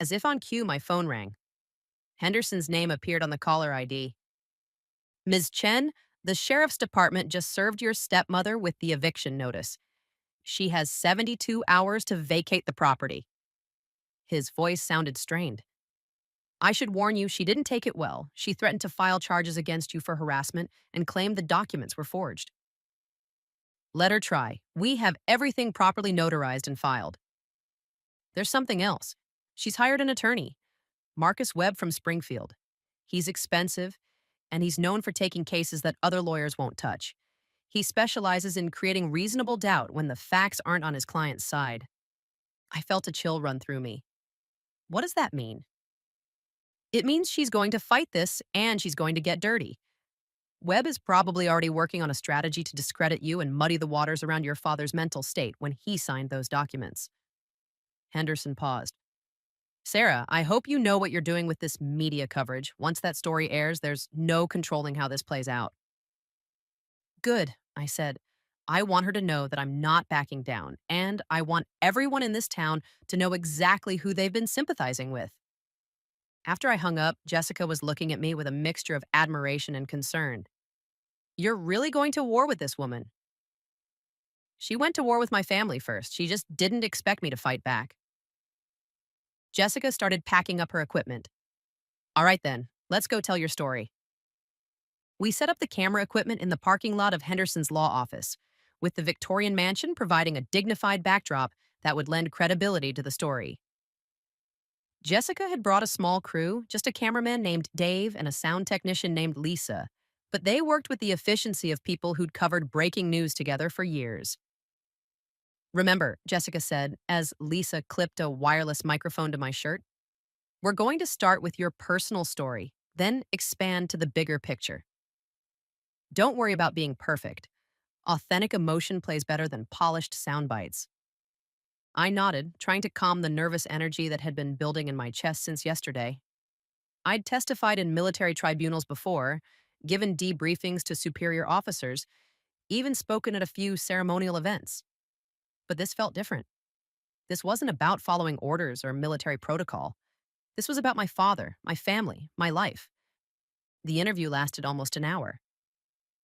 Speaker 1: As if on cue, my phone rang. Henderson's name appeared on the caller ID. Ms. Chen, the sheriff's department just served your stepmother with the eviction notice. She has 72 hours to vacate the property. His voice sounded strained. I should warn you, she didn't take it well. She threatened to file charges against you for harassment and claimed the documents were forged. Let her try. We have everything properly notarized and filed. There's something else. She's hired an attorney, Marcus Webb from Springfield. He's expensive, and he's known for taking cases that other lawyers won't touch. He specializes in creating reasonable doubt when the facts aren't on his client's side. I felt a chill run through me. What does that mean? It means she's going to fight this and she's going to get dirty. Webb is probably already working on a strategy to discredit you and muddy the waters around your father's mental state when he signed those documents. Henderson paused. Sarah, I hope you know what you're doing with this media coverage. Once that story airs, there's no controlling how this plays out. Good, I said. I want her to know that I'm not backing down, and I want everyone in this town to know exactly who they've been sympathizing with. After I hung up, Jessica was looking at me with a mixture of admiration and concern. You're really going to war with this woman? She went to war with my family first. She just didn't expect me to fight back. Jessica started packing up her equipment. All right then, let's go tell your story. We set up the camera equipment in the parking lot of Henderson's law office. with the Victorian mansion providing a dignified backdrop that would lend credibility to the story. Jessica had brought a small crew, just a cameraman named Dave and a sound technician named Lisa, but they worked with the efficiency of people who'd covered breaking news together for years. Remember, Jessica said, as Lisa clipped a wireless microphone to my shirt, we're going to start with your personal story, then expand to the bigger picture. Don't worry about being perfect. Authentic emotion plays better than polished sound bites. I nodded, trying to calm the nervous energy that had been building in my chest since yesterday. I'd testified in military tribunals before, given debriefings to superior officers, even spoken at a few ceremonial events. But this felt different. This wasn't about following orders or military protocol. This was about my father, my family, my life. The interview lasted almost an hour.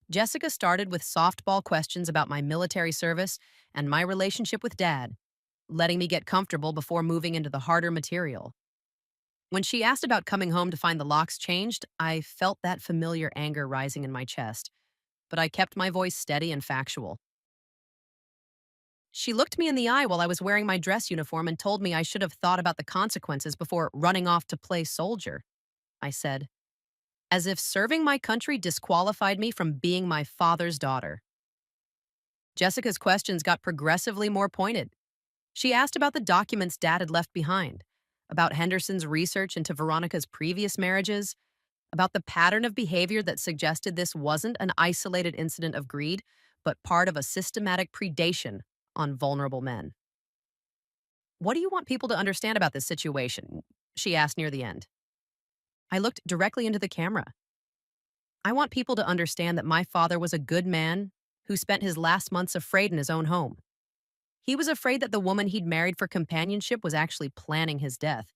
Speaker 1: Jessica started with softball questions about my military service and my relationship with Dad, letting me get comfortable before moving into the harder material. When she asked about coming home to find the locks changed, I felt that familiar anger rising in my chest, but I kept my voice steady and factual. She looked me in the eye while I was wearing my dress uniform and told me I should have thought about the consequences before running off to play soldier, I said, as if serving my country disqualified me from being my father's daughter. Jessica's questions got progressively more pointed. She asked about the documents Dad had left behind, about Henderson's research into Veronica's previous marriages, about the pattern of behavior that suggested this wasn't an isolated incident of greed, but part of a systematic predation on vulnerable men. What do you want people to understand about this situation? She asked near the end. I looked directly into the camera. I want people to understand that my father was a good man who spent his last months afraid in his own home. He was afraid that the woman he'd married for companionship was actually planning his death.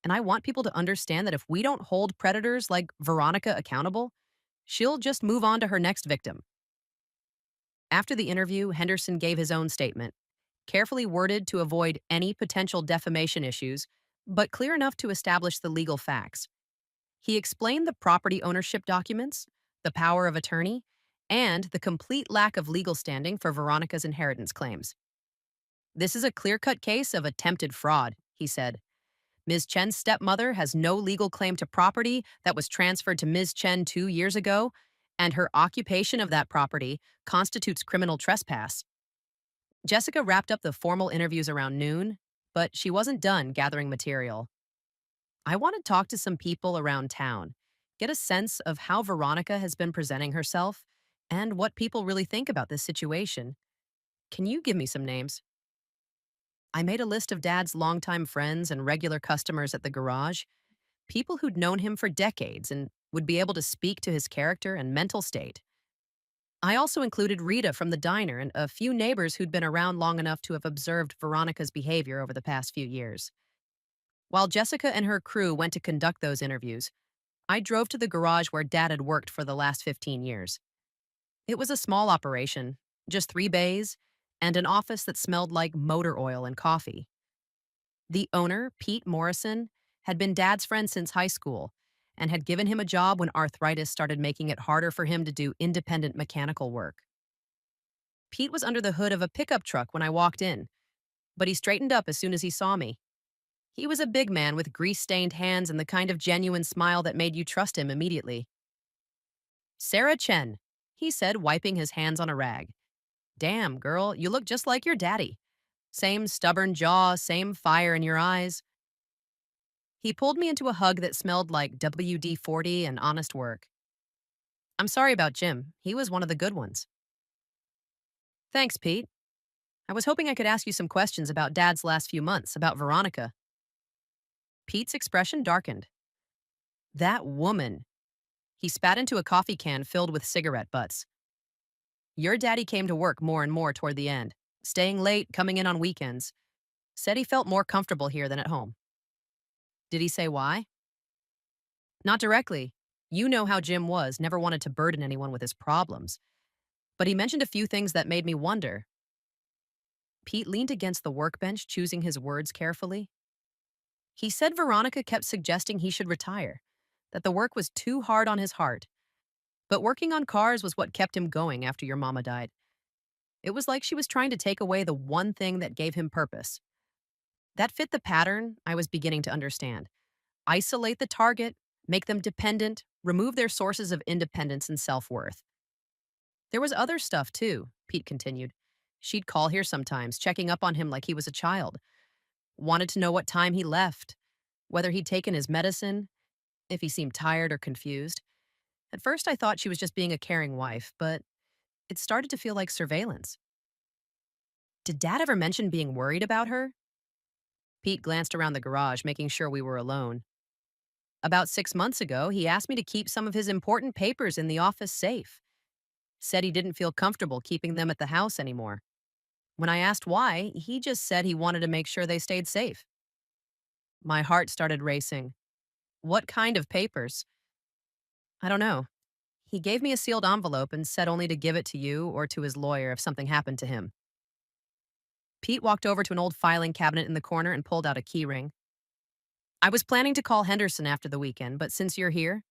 Speaker 1: And I want people to understand that if we don't hold predators like Veronica accountable, she'll just move on to her next victim. After the interview, Henderson gave his own statement, carefully worded to avoid any potential defamation issues, but clear enough to establish the legal facts. He explained the property ownership documents, the power of attorney, and the complete lack of legal standing for Veronica's inheritance claims. This is a clear-cut case of attempted fraud, he said. Ms. Chen's stepmother has no legal claim to property that was transferred to Ms. Chen 2 years ago, and her occupation of that property constitutes criminal trespass. Jessica wrapped up the formal interviews around noon, but she wasn't done gathering material. I want to talk to some people around town, get a sense of how Veronica has been presenting herself, and what people really think about this situation. Can you give me some names? I made a list of Dad's longtime friends and regular customers at the garage, people who'd known him for decades and would be able to speak to his character and mental state. I also included Rita from the diner and a few neighbors who'd been around long enough to have observed Veronica's behavior over the past few years. While Jessica and her crew went to conduct those interviews, I drove to the garage where Dad had worked for the last 15 years. It was a small operation, just 3 bays, and an office that smelled like motor oil and coffee. The owner, Pete Morrison, had been Dad's friend since high school and had given him a job when arthritis started making it harder for him to do independent mechanical work. Pete was under the hood of a pickup truck when I walked in, but he straightened up as soon as he saw me. He was a big man with grease-stained hands and the kind of genuine smile that made you trust him immediately. Sarah Chen, he said, wiping his hands on a rag. Damn, girl, you look just like your daddy. Same stubborn jaw, same fire in your eyes. He pulled me into a hug that smelled like WD-40 and honest work. I'm sorry about Jim. He was one of the good ones. Thanks, Pete. I was hoping I could ask you some questions about Dad's last few months, about Veronica. Pete's expression darkened. That woman. He spat into a coffee can filled with cigarette butts. Your daddy came to work more and more toward the end, staying late, coming in on weekends. Said he felt more comfortable here than at home. Did he say why? Not directly. You know how Jim was, never wanted to burden anyone with his problems. But he mentioned a few things that made me wonder. Pete leaned against the workbench, choosing his words carefully. He said Veronica kept suggesting he should retire, that the work was too hard on his heart. But working on cars was what kept him going after your mama died. It was like she was trying to take away the one thing that gave him purpose. That fit the pattern I was beginning to understand. Isolate the target, make them dependent, remove their sources of independence and self worth. There was other stuff too, Pete continued. She'd call here sometimes, checking up on him like he was a child. Wanted to know what time he left, whether he'd taken his medicine, if he seemed tired or confused. At first, I thought she was just being a caring wife, but it started to feel like surveillance. Did Dad ever mention being worried about her? Pete glanced around the garage, making sure we were alone. About 6 months ago, he asked me to keep some of his important papers in the office safe. Said he didn't feel comfortable keeping them at the house anymore. When I asked why, he just said he wanted to make sure they stayed safe. My heart started racing. What kind of papers? I don't know. He gave me a sealed envelope and said only to give it to you or to his lawyer if something happened to him. Pete walked over to an old filing cabinet in the corner and pulled out a key ring. I was planning to call Henderson after the weekend, but since you're here,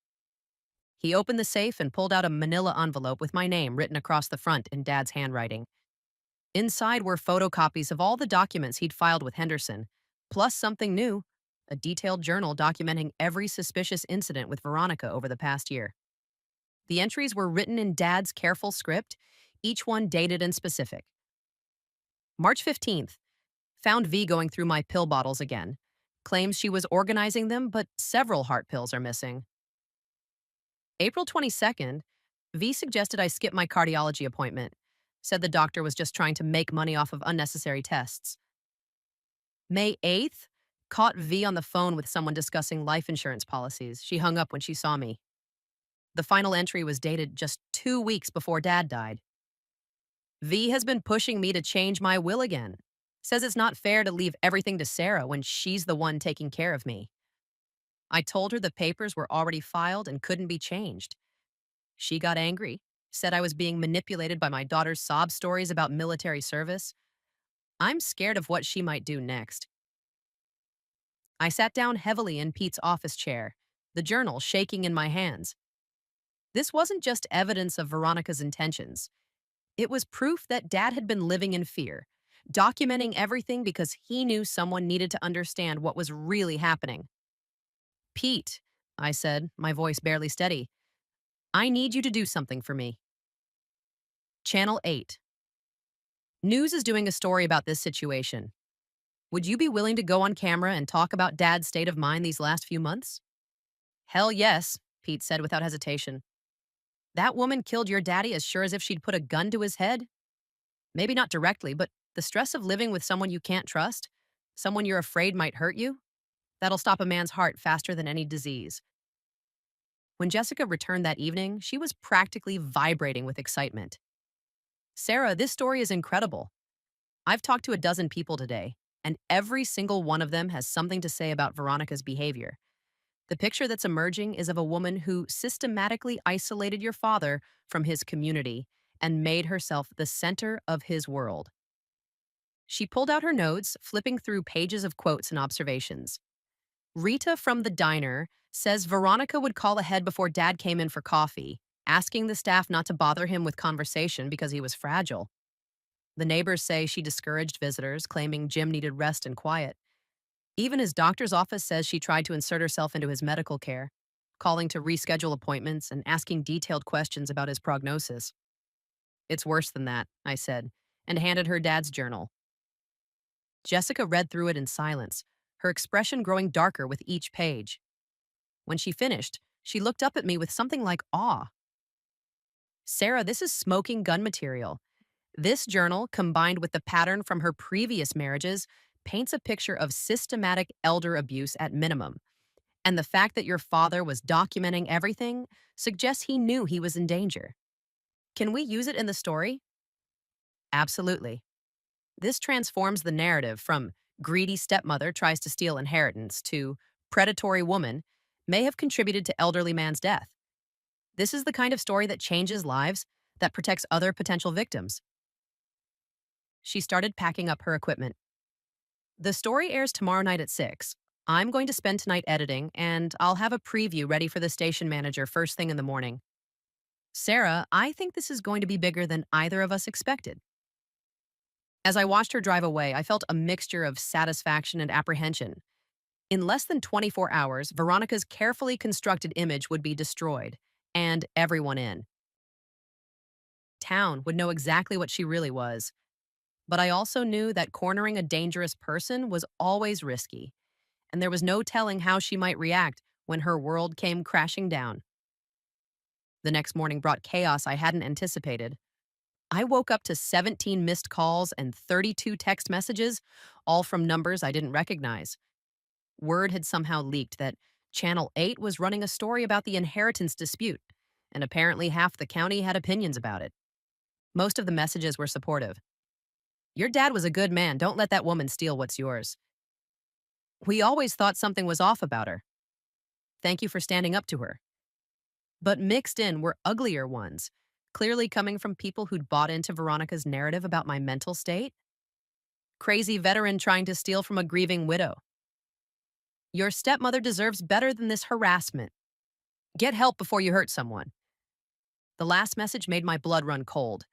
Speaker 1: he opened the safe and pulled out a manila envelope with my name written across the front in Dad's handwriting. Inside were photocopies of all the documents he'd filed with Henderson, plus something new, a detailed journal documenting every suspicious incident with Veronica over the past year. The entries were written in Dad's careful script, each one dated and specific. March 15th, found V going through my pill bottles again. Claims she was organizing them, but several heart pills are missing. April 22nd, V suggested I skip my cardiology appointment. Said the doctor was just trying to make money off of unnecessary tests. May 8th, caught V on the phone with someone discussing life insurance policies. She hung up when she saw me. The final entry was dated just 2 weeks before Dad died. V has been pushing me to change my will again. Says it's not fair to leave everything to Sarah when she's the one taking care of me. I told her the papers were already filed and couldn't be changed. She got angry, said I was being manipulated by my daughter's sob stories about military service. I'm scared of what she might do next. I sat down heavily in Pete's office chair, the journal shaking in my hands. This wasn't just evidence of Veronica's intentions. It was proof that Dad had been living in fear, documenting everything because he knew someone needed to understand what was really happening. Pete, I said, my voice barely steady, I need you to do something for me. Channel 8. News is doing a story about this situation. Would you be willing to go on camera and talk about Dad's state of mind these last few months? Hell yes, Pete said without hesitation. That woman killed your daddy as sure as if she'd put a gun to his head. Maybe not directly, but the stress of living with someone you can't trust, someone you're afraid might hurt you, that'll stop a man's heart faster than any disease. When Jessica returned that evening, she was practically vibrating with excitement. Sarah, this story is incredible. I've talked to a dozen people today, and every single one of them has something to say about Veronica's behavior. The picture that's emerging is of a woman who systematically isolated your father from his community and made herself the center of his world. She pulled out her notes, flipping through pages of quotes and observations. Rita from the diner says Veronica would call ahead before Dad came in for coffee, asking the staff not to bother him with conversation because he was fragile. The neighbors say she discouraged visitors, claiming Jim needed rest and quiet. Even his doctor's office says she tried to insert herself into his medical care, calling to reschedule appointments and asking detailed questions about his prognosis. It's worse than that, I said, and handed her Dad's journal. Jessica read through it in silence, her expression growing darker with each page. When she finished, she looked up at me with something like awe. Sarah, this is smoking gun material. This journal, combined with the pattern from her previous marriages, paints a picture of systematic elder abuse at minimum. And the fact that your father was documenting everything suggests he knew he was in danger. Can we use it in the story? Absolutely. This transforms the narrative from greedy stepmother tries to steal inheritance to predatory woman may have contributed to elderly man's death. This is the kind of story that changes lives, that protects other potential victims. She started packing up her equipment. The story airs tomorrow night at 6. I'm going to spend tonight editing, and I'll have a preview ready for the station manager first thing in the morning. Sarah, I think this is going to be bigger than either of us expected. As I watched her drive away, I felt a mixture of satisfaction and apprehension. In less than 24 hours, Veronica's carefully constructed image would be destroyed, and everyone in town would know exactly what she really was. But I also knew that cornering a dangerous person was always risky, and there was no telling how she might react when her world came crashing down. The next morning brought chaos I hadn't anticipated. I woke up to 17 missed calls and 32 text messages, all from numbers I didn't recognize. Word had somehow leaked that Channel 8 was running a story about the inheritance dispute, and apparently half the county had opinions about it. Most of the messages were supportive. Your dad was a good man. Don't let that woman steal what's yours. We always thought something was off about her. Thank you for standing up to her. But mixed in were uglier ones, clearly coming from people who'd bought into Veronica's narrative about my mental state. Crazy veteran trying to steal from a grieving widow. Your stepmother deserves better than this harassment. Get help before you hurt someone. The last message made my blood run cold.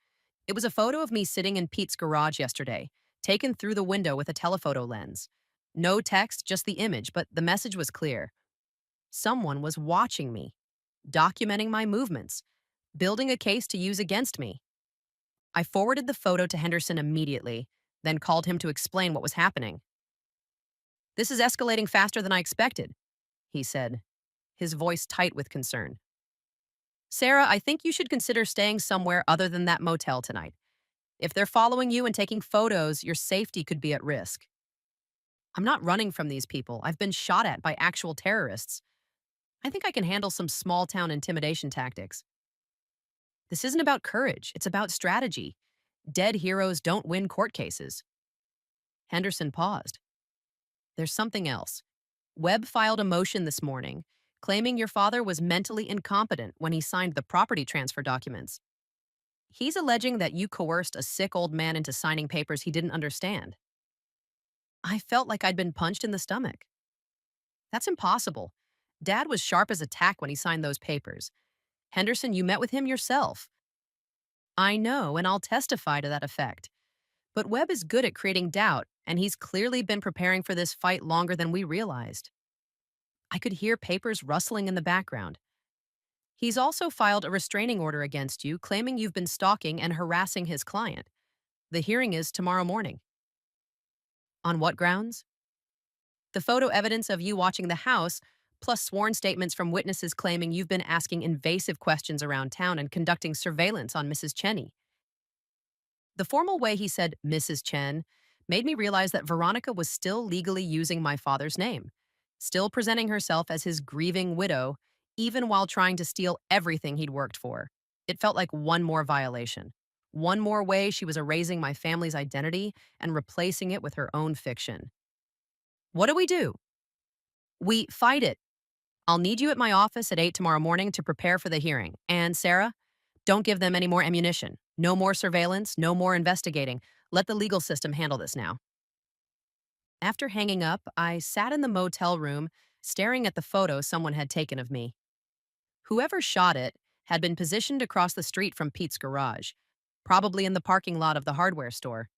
Speaker 1: It was a photo of me sitting in Pete's garage yesterday, taken through the window with a telephoto lens. No text, just the image, but the message was clear. Someone was watching me, documenting my movements, building a case to use against me. I forwarded the photo to Henderson immediately, then called him to explain what was happening. This is escalating faster than I expected, he said, his voice tight with concern. Sarah, I think you should consider staying somewhere other than that motel tonight. If they're following you and taking photos, your safety could be at risk. I'm not running from these people. I've been shot at by actual terrorists. I think I can handle some small town intimidation tactics. This isn't about courage, it's about strategy. Dead heroes don't win court cases. Henderson paused. There's something else. Webb filed a motion this morning, claiming your father was mentally incompetent when he signed the property transfer documents. He's alleging that you coerced a sick old man into signing papers he didn't understand. I felt like I'd been punched in the stomach. That's impossible. Dad was sharp as a tack when he signed those papers. Henderson, you met with him yourself. I know, and I'll testify to that effect. But Webb is good at creating doubt, and he's clearly been preparing for this fight longer than we realized. I could hear papers rustling in the background. He's also filed a restraining order against you, claiming you've been stalking and harassing his client. The hearing is tomorrow morning. On what grounds? The photo evidence of you watching the house, plus sworn statements from witnesses claiming you've been asking invasive questions around town and conducting surveillance on Mrs. Cheney. The formal way he said Mrs. Chen made me realize that Veronica was still legally using my father's name, still presenting herself as his grieving widow, even while trying to steal everything he'd worked for. It felt like one more violation, one more way she was erasing my family's identity and replacing it with her own fiction. What do we do? We fight it. I'll need you at my office at 8 tomorrow morning to prepare for the hearing. And Sarah, don't give them any more ammunition. No more surveillance, no more investigating. Let the legal system handle this now. After hanging up, I sat in the motel room, staring at the photo someone had taken of me. Whoever shot it had been positioned across the street from Pete's garage, probably in the parking lot of the hardware store.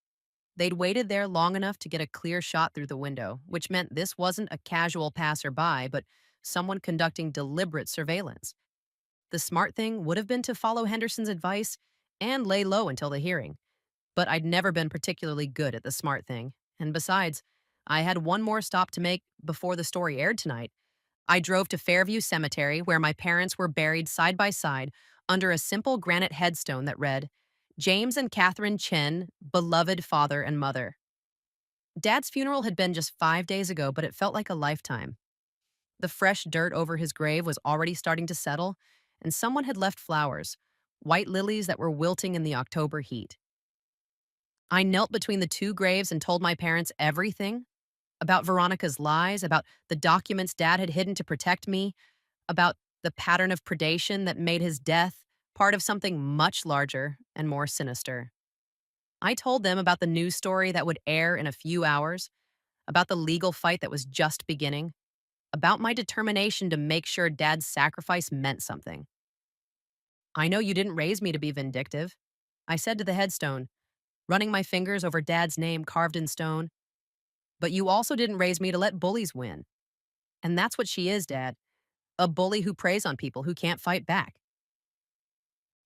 Speaker 1: They'd waited there long enough to get a clear shot through the window, which meant this wasn't a casual passerby, but someone conducting deliberate surveillance. The smart thing would have been to follow Henderson's advice and lay low until the hearing. But I'd never been particularly good at the smart thing. And besides, I had one more stop to make before the story aired tonight. I drove to Fairview Cemetery, where my parents were buried side by side under a simple granite headstone that read, James and Catherine Chen, beloved father and mother. Dad's funeral had been just 5 days ago, but it felt like a lifetime. The fresh dirt over his grave was already starting to settle, and someone had left flowers, white lilies that were wilting in the October heat. I knelt between the two graves and told my parents everything about Veronica's lies, about the documents Dad had hidden to protect me, about the pattern of predation that made his death part of something much larger and more sinister. I told them about the news story that would air in a few hours, about the legal fight that was just beginning, about my determination to make sure Dad's sacrifice meant something. I know you didn't raise me to be vindictive, I said to the headstone, running my fingers over Dad's name carved in stone. But you also didn't raise me to let bullies win. And that's what she is, Dad. A bully who preys on people who can't fight back.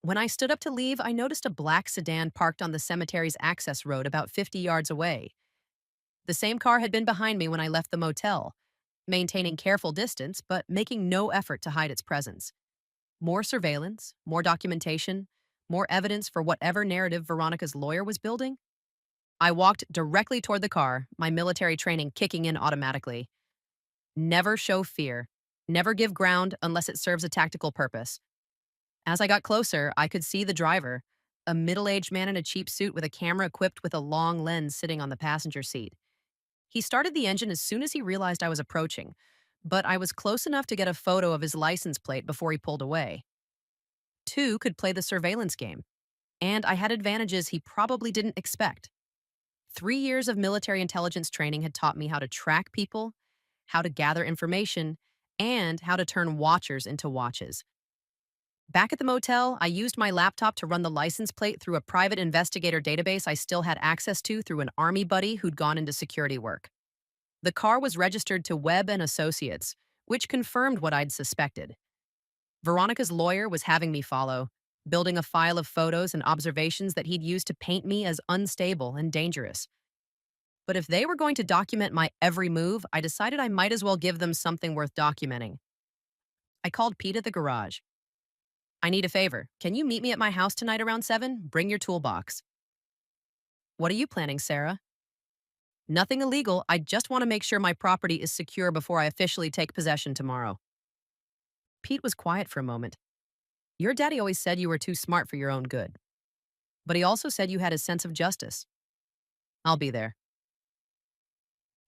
Speaker 1: When I stood up to leave, I noticed a black sedan parked on the cemetery's access road about 50 yards away. The same car had been behind me when I left the motel, maintaining careful distance but making no effort to hide its presence. More surveillance, more documentation, more evidence for whatever narrative Veronica's lawyer was building. I walked directly toward the car, my military training kicking in automatically. Never show fear. Never give ground unless it serves a tactical purpose. As I got closer, I could see the driver, a middle aged man in a cheap suit with a camera equipped with a long lens sitting on the passenger seat. He started the engine as soon as he realized I was approaching, but I was close enough to get a photo of his license plate before he pulled away. Two could play the surveillance game, and I had advantages he probably didn't expect. 3 years of military intelligence training had taught me how to track people, how to gather information, and how to turn watchers into watches. Back at the motel, I used my laptop to run the license plate through a private investigator database I still had access to through an army buddy who'd gone into security work. The car was registered to Webb and Associates, which confirmed what I'd suspected. Veronica's lawyer was having me follow, building a file of photos and observations that he'd used to paint me as unstable and dangerous. But if they were going to document my every move, I decided I might as well give them something worth documenting. I called Pete at the garage. I need a favor. Can you meet me at my house tonight around 7? Bring your toolbox. What are you planning, Sarah? Nothing illegal. I just want to make sure my property is secure before I officially take possession tomorrow. Pete was quiet for a moment. Your daddy always said you were too smart for your own good. But he also said you had a sense of justice. I'll be there.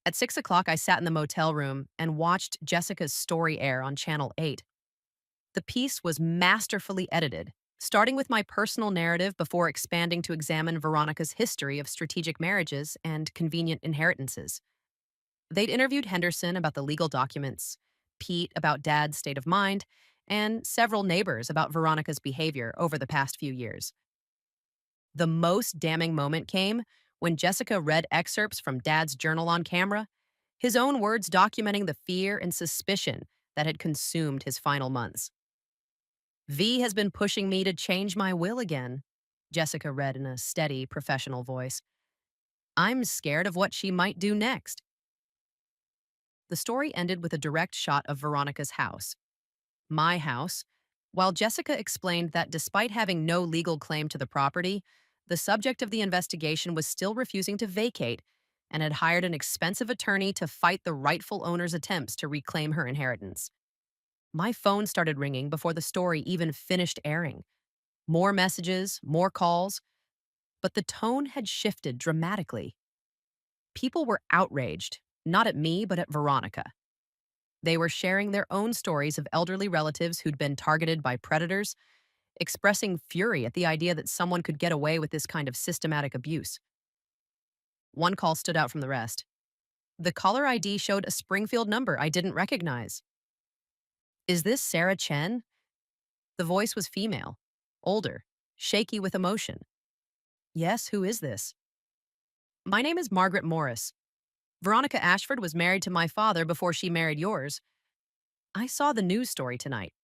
Speaker 1: At 6 o'clock, I sat in the motel room and watched Jessica's story air on Channel 8. The piece was masterfully edited, starting with my personal narrative before expanding to examine Veronica's history of strategic marriages and convenient inheritances. They'd interviewed Henderson about the legal documents, Pete about Dad's state of mind, and several neighbors about Veronica's behavior over the past few years. The most damning moment came when Jessica read excerpts from Dad's journal on camera, his own words documenting the fear and suspicion that had consumed his final months. V has been pushing me to change my will again, Jessica read in a steady, professional voice. I'm scared of what she might do next. The story ended with a direct shot of Veronica's house, my house, while Jessica explained that despite having no legal claim to the property, the subject of the investigation was still refusing to vacate and had hired an expensive attorney to fight the rightful owner's attempts to reclaim her inheritance. My phone started ringing before the story even finished airing. More messages, more calls, but the tone had shifted dramatically. People were outraged, not at me, but at Veronica. They were sharing their own stories of elderly relatives who'd been targeted by predators, expressing fury at the idea that someone could get away with this kind of systematic abuse. One call stood out from the rest. The caller ID showed a Springfield number I didn't recognize. Is this Sarah Chen? The voice was female, older, shaky with emotion. Yes, who is this? My name is Margaret Morris. Veronica Ashford was married to my father before she married yours. I saw the news story tonight.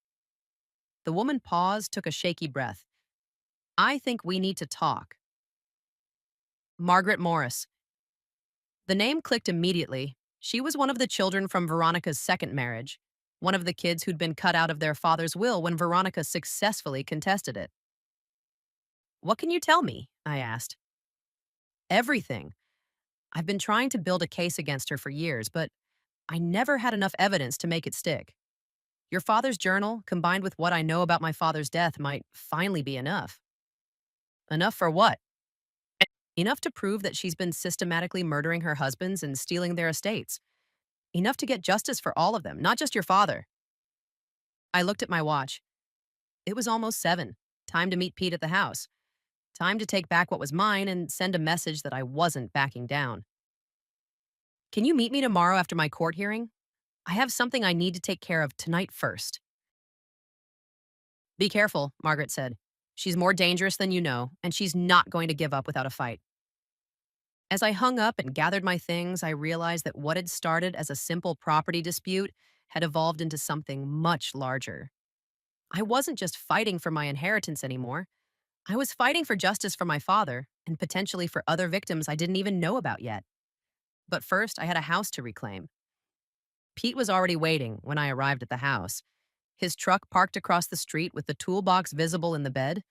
Speaker 1: The woman paused, took a shaky breath. I think we need to talk. Margaret Morris. The name clicked immediately. She was one of the children from Veronica's second marriage, one of the kids who'd been cut out of their father's will when Veronica successfully contested it. What can you tell me? I asked. Everything. I've been trying to build a case against her for years, but I never had enough evidence to make it stick. Your father's journal, combined with what I know about my father's death, might finally be enough. Enough for what? Enough to prove that she's been systematically murdering her husbands and stealing their estates. Enough to get justice for all of them, not just your father. I looked at my watch. It was almost 7. Time to meet Pete at the house. Time to take back what was mine and send a message that I wasn't backing down. Can you meet me tomorrow after my court hearing? I have something I need to take care of tonight first. Be careful, Margaret said. She's more dangerous than you know, and she's not going to give up without a fight. As I hung up and gathered my things, I realized that what had started as a simple property dispute had evolved into something much larger. I wasn't just fighting for my inheritance anymore. I was fighting for justice for my father and potentially for other victims I didn't even know about yet. But first, I had a house to reclaim. Pete was already waiting when I arrived at the house. His truck parked across the street with the toolbox visible in the bed.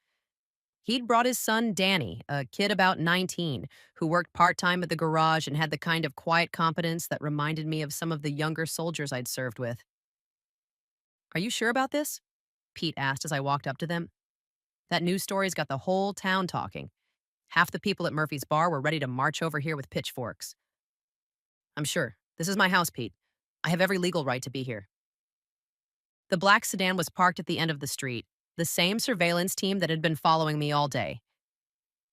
Speaker 1: He'd brought his son, Danny, a kid about 19, who worked part time at the garage and had the kind of quiet competence that reminded me of some of the younger soldiers I'd served with. Are you sure about this? Pete asked as I walked up to them. That news story's got the whole town talking. Half the people at Murphy's bar were ready to march over here with pitchforks. I'm sure. This is my house, Pete. I have every legal right to be here. The black sedan was parked at the end of the street, the same surveillance team that had been following me all day.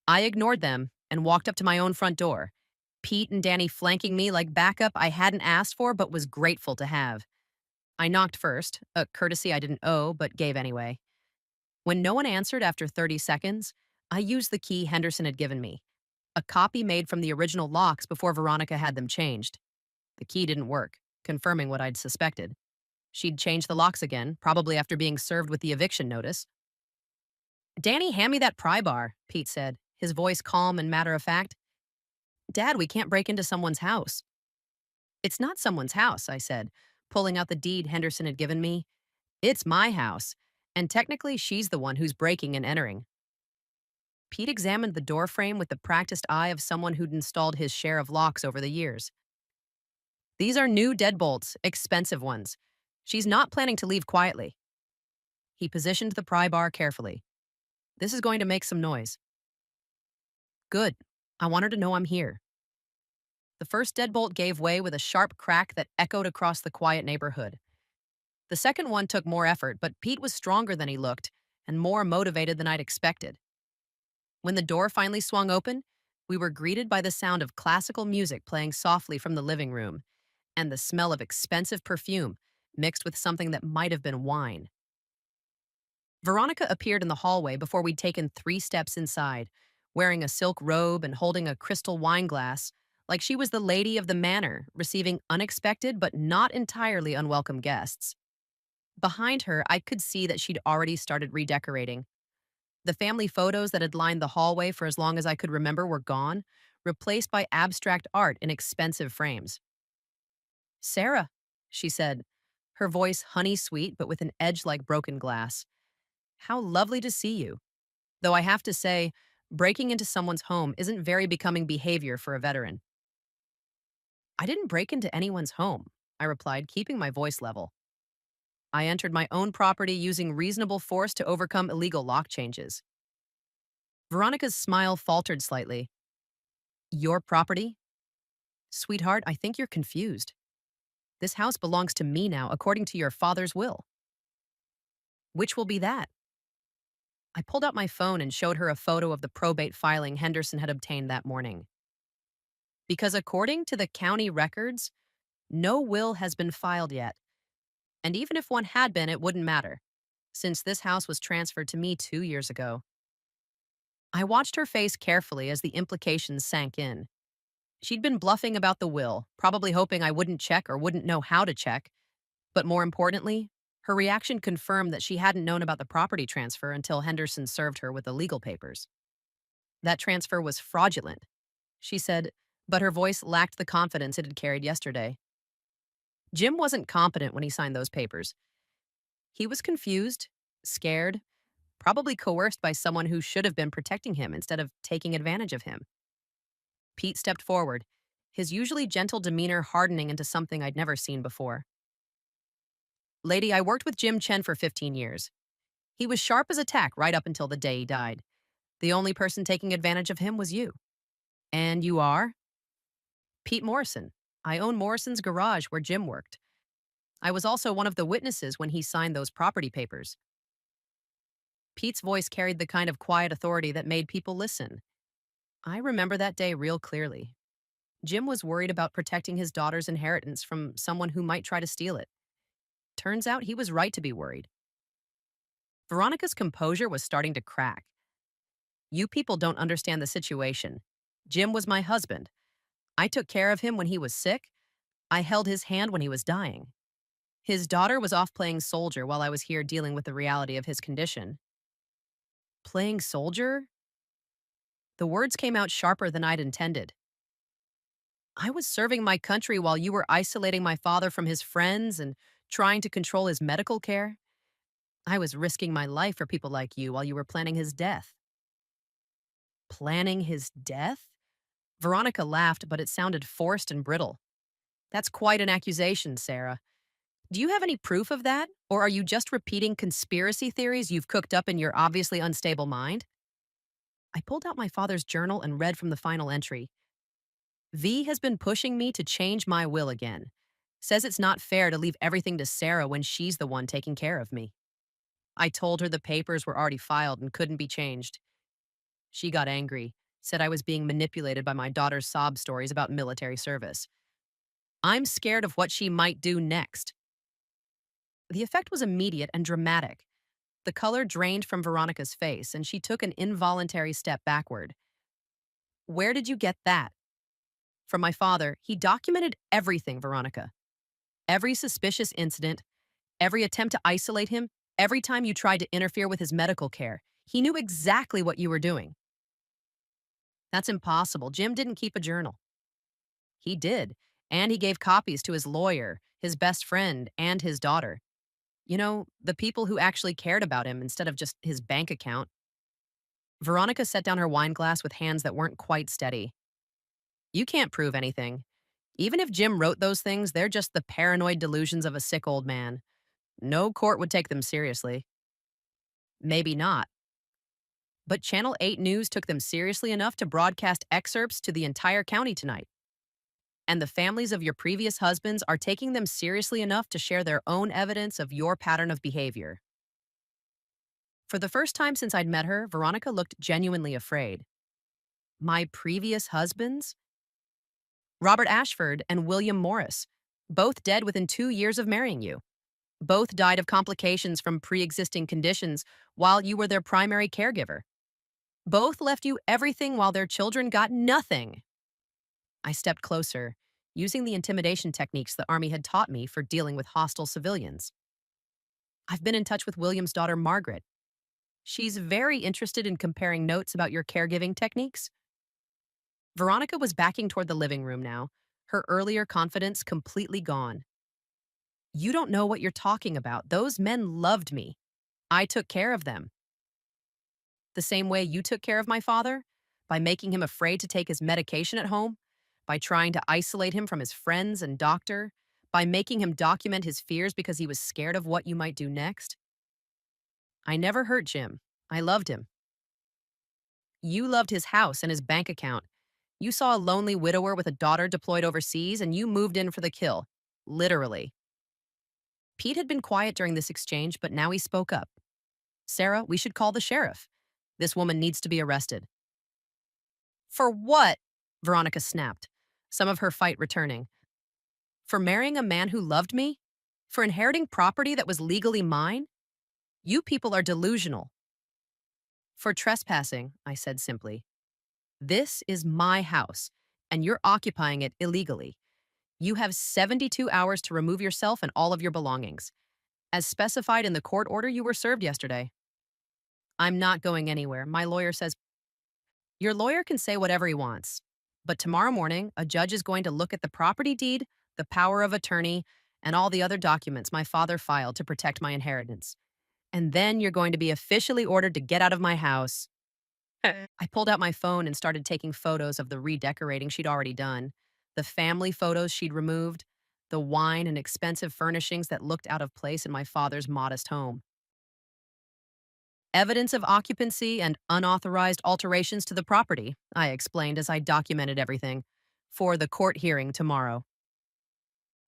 Speaker 1: I ignored them and walked up to my own front door, Pete and Danny flanking me like backup I hadn't asked for but was grateful to have. I knocked first, a courtesy I didn't owe but gave anyway. When no one answered after 30 seconds, I used the key Henderson had given me, a copy made from the original locks before Veronica had them changed. The key didn't work, confirming what I'd suspected. She'd changed the locks again, probably after being served with the eviction notice. Danny, hand me that pry bar, Pete said, his voice calm and matter of fact. Dad, we can't break into someone's house. It's not someone's house, I said, pulling out the deed Henderson had given me. It's my house, and technically she's the one who's breaking and entering. Pete examined the door frame with the practiced eye of someone who'd installed his share of locks over the years. These are new deadbolts, expensive ones. She's not planning to leave quietly. He positioned the pry bar carefully. This is going to make some noise. Good. I want her to know I'm here. The first deadbolt gave way with a sharp crack that echoed across the quiet neighborhood. The second one took more effort, but Pete was stronger than he looked and more motivated than I'd expected. When the door finally swung open, we were greeted by the sound of classical music playing softly from the living room and the smell of expensive perfume mixed with something that might have been wine. Veronica appeared in the hallway before we'd taken 3 steps inside, wearing a silk robe and holding a crystal wine glass, like she was the lady of the manor, receiving unexpected but not entirely unwelcome guests. Behind her, I could see that she'd already started redecorating. The family photos that had lined the hallway for as long as I could remember were gone, replaced by abstract art in expensive frames. Sarah, she said, her voice honey sweet but with an edge like broken glass. How lovely to see you. Though I have to say, breaking into someone's home isn't very becoming behavior for a veteran. I didn't break into anyone's home, I replied, keeping my voice level. I entered my own property using reasonable force to overcome illegal lock changes. Veronica's smile faltered slightly. Your property? Sweetheart, I think you're confused. This house belongs to me now, according to your father's will. Which will be that? I pulled out my phone and showed her a photo of the probate filing Henderson had obtained that morning. Because according to the county records, no will has been filed yet. And even if one had been, it wouldn't matter, since this house was transferred to me 2 years ago. I watched her face carefully as the implications sank in. She'd been bluffing about the will, probably hoping I wouldn't check or wouldn't know how to check. But more importantly, her reaction confirmed that she hadn't known about the property transfer until Henderson served her with the legal papers. That transfer was fraudulent, she said, but her voice lacked the confidence it had carried yesterday. Jim wasn't competent when he signed those papers. He was confused, scared, probably coerced by someone who should have been protecting him instead of taking advantage of him. Pete stepped forward, his usually gentle demeanor hardening into something I'd never seen before. Lady, I worked with Jim Chen for 15 years. He was sharp as a tack right up until the day he died. The only person taking advantage of him was you. And you are? Pete Morrison. I own Morrison's garage where Jim worked. I was also one of the witnesses when he signed those property papers. Pete's voice carried the kind of quiet authority that made people listen. I remember that day real clearly. Jim was worried about protecting his daughter's inheritance from someone who might try to steal it. Turns out he was right to be worried. Veronica's composure was starting to crack. You people don't understand the situation. Jim was my husband. I took care of him when he was sick. I held his hand when he was dying. His daughter was off playing soldier while I was here dealing with the reality of his condition. Playing soldier? The words came out sharper than I'd intended. I was serving my country while you were isolating my father from his friends and trying to control his medical care. I was risking my life for people like you while you were planning his death. Planning his death? Veronica laughed, but it sounded forced and brittle. That's quite an accusation, Sarah. Do you have any proof of that? Or are you just repeating conspiracy theories you've cooked up in your obviously unstable mind? I pulled out my father's journal and read from the final entry. V has been pushing me to change my will again. Says it's not fair to leave everything to Sarah when she's the one taking care of me. I told her the papers were already filed and couldn't be changed. She got angry, said I was being manipulated by my daughter's sob stories about military service. I'm scared of what she might do next. The effect was immediate and dramatic. The color drained from Veronica's face, and she took an involuntary step backward. Where did you get that? From my father. He documented everything, Veronica. Every suspicious incident, every attempt to isolate him, every time you tried to interfere with his medical care. He knew exactly what you were doing. That's impossible. Jim didn't keep a journal. He did, and he gave copies to his lawyer, his best friend, and his daughter. You know, the people who actually cared about him instead of just his bank account. Veronica set down her wine glass with hands that weren't quite steady. You can't prove anything. Even if Jim wrote those things, they're just the paranoid delusions of a sick old man. No court would take them seriously. Maybe not. But Channel 8 News took them seriously enough to broadcast excerpts to the entire county tonight. And the families of your previous husbands are taking them seriously enough to share their own evidence of your pattern of behavior. For the first time since I'd met her, Veronica looked genuinely afraid. My previous husbands? Robert Ashford and William Morris, both dead within 2 years of marrying you. Both died of complications from pre-existing conditions while you were their primary caregiver. Both left you everything while their children got nothing. I stepped closer, using the intimidation techniques the Army had taught me for dealing with hostile civilians. I've been in touch with William's daughter, Margaret. She's very interested in comparing notes about your caregiving techniques. Veronica was backing toward the living room now, her earlier confidence completely gone. You don't know what you're talking about. Those men loved me. I took care of them. The same way you took care of my father? By making him afraid to take his medication at home? By trying to isolate him from his friends and doctor? By making him document his fears because he was scared of what you might do next? I never hurt Jim. I loved him. You loved his house and his bank account. You saw a lonely widower with a daughter deployed overseas and you moved in for the kill. Literally. Pete had been quiet during this exchange, but now he spoke up. Sarah, we should call the sheriff. This woman needs to be arrested. For what? Veronica snapped, some of her fight returning. For marrying a man who loved me? For inheriting property that was legally mine? You people are delusional. For trespassing, I said simply. This is my house, and you're occupying it illegally. You have 72 hours to remove yourself and all of your belongings, as specified in the court order you were served yesterday. I'm not going anywhere. My lawyer says, your lawyer can say whatever he wants. But tomorrow morning, a judge is going to look at the property deed, the power of attorney, and all the other documents my father filed to protect my inheritance. And then you're going to be officially ordered to get out of my house. I pulled out my phone and started taking photos of the redecorating she'd already done, the family photos she'd removed, the wine and expensive furnishings that looked out of place in my father's modest home. Evidence of occupancy and unauthorized alterations to the property, I explained as I documented everything, for the court hearing tomorrow.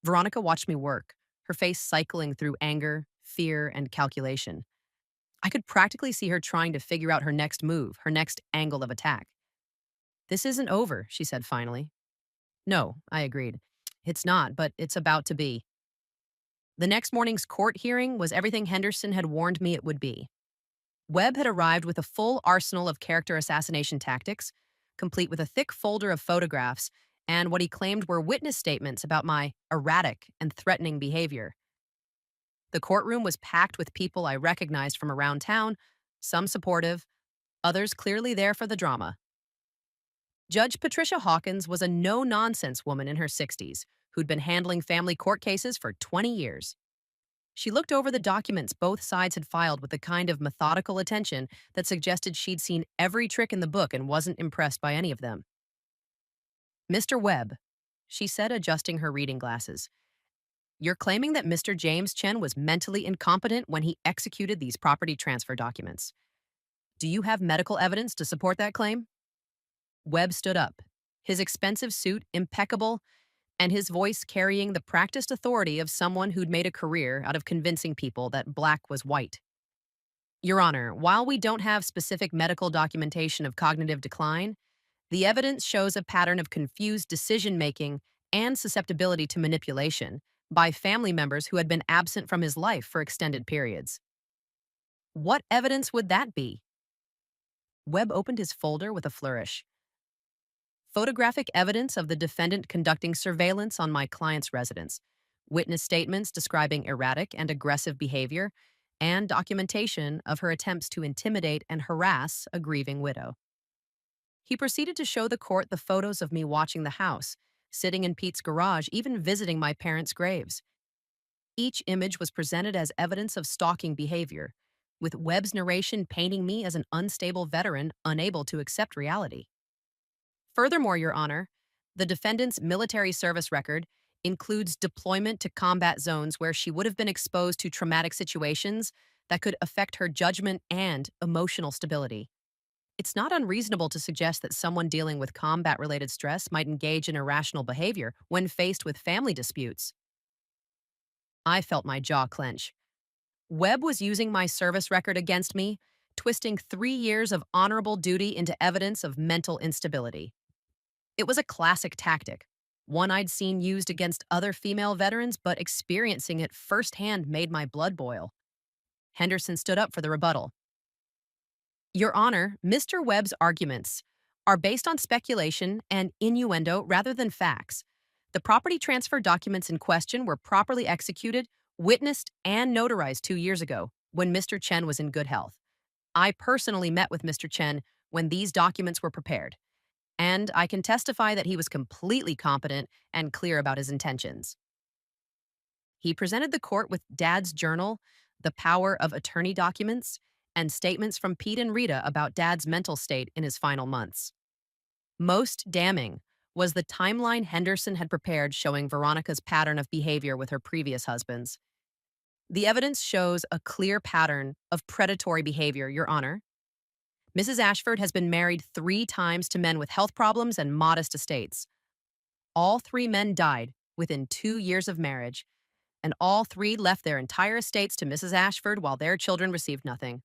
Speaker 1: Veronica watched me work, her face cycling through anger, fear, and calculation. I could practically see her trying to figure out her next move, her next angle of attack. This isn't over, she said finally. No, I agreed. It's not, but it's about to be. The next morning's court hearing was everything Henderson had warned me it would be. Webb had arrived with a full arsenal of character assassination tactics, complete with a thick folder of photographs and what he claimed were witness statements about my erratic and threatening behavior. The courtroom was packed with people I recognized from around town, some supportive, others clearly there for the drama. Judge Patricia Hawkins was a no nonsense woman in her 60s who'd been handling family court cases for 20 years. She looked over the documents both sides had filed with the kind of methodical attention that suggested she'd seen every trick in the book and wasn't impressed by any of them. Mr. Webb, she said, adjusting her reading glasses, you're claiming that Mr. James Chen was mentally incompetent when he executed these property transfer documents. Do you have medical evidence to support that claim? Webb stood up, his expensive suit impeccable and his voice carrying the practiced authority of someone who'd made a career out of convincing people that black was white. Your Honor, while we don't have specific medical documentation of cognitive decline, the evidence shows a pattern of confused decision making and susceptibility to manipulation by family members who had been absent from his life for extended periods. What evidence would that be? Webb opened his folder with a flourish. Photographic evidence of the defendant conducting surveillance on my client's residence, witness statements describing erratic and aggressive behavior, and documentation of her attempts to intimidate and harass a grieving widow. He proceeded to show the court the photos of me watching the house, sitting in Pete's garage, even visiting my parents' graves. Each image was presented as evidence of stalking behavior, with Webb's narration painting me as an unstable veteran unable to accept reality. Furthermore, Your Honor, the defendant's military service record includes deployment to combat zones where she would have been exposed to traumatic situations that could affect her judgment and emotional stability. It's not unreasonable to suggest that someone dealing with combat related stress might engage in irrational behavior when faced with family disputes. I felt my jaw clench. Webb was using my service record against me, twisting 3 years of honorable duty into evidence of mental instability. It was a classic tactic, one I'd seen used against other female veterans, but experiencing it firsthand made my blood boil. Henderson stood up for the rebuttal. Your Honor, Mr. Webb's arguments are based on speculation and innuendo rather than facts. The property transfer documents in question were properly executed, witnessed, and notarized 2 years ago when Mr. Chen was in good health. I personally met with Mr. Chen when these documents were prepared, and I can testify that he was completely competent and clear about his intentions. He presented the court with Dad's journal, the power of attorney documents, and statements from Pete and Rita about Dad's mental state in his final months. Most damning was the timeline Henderson had prepared showing Veronica's pattern of behavior with her previous husbands. The evidence shows a clear pattern of predatory behavior, Your Honor. Mrs. Ashford has been married 3 times to men with health problems and modest estates. All 3 men died within 2 years of marriage, and all 3 left their entire estates to Mrs. Ashford while their children received nothing.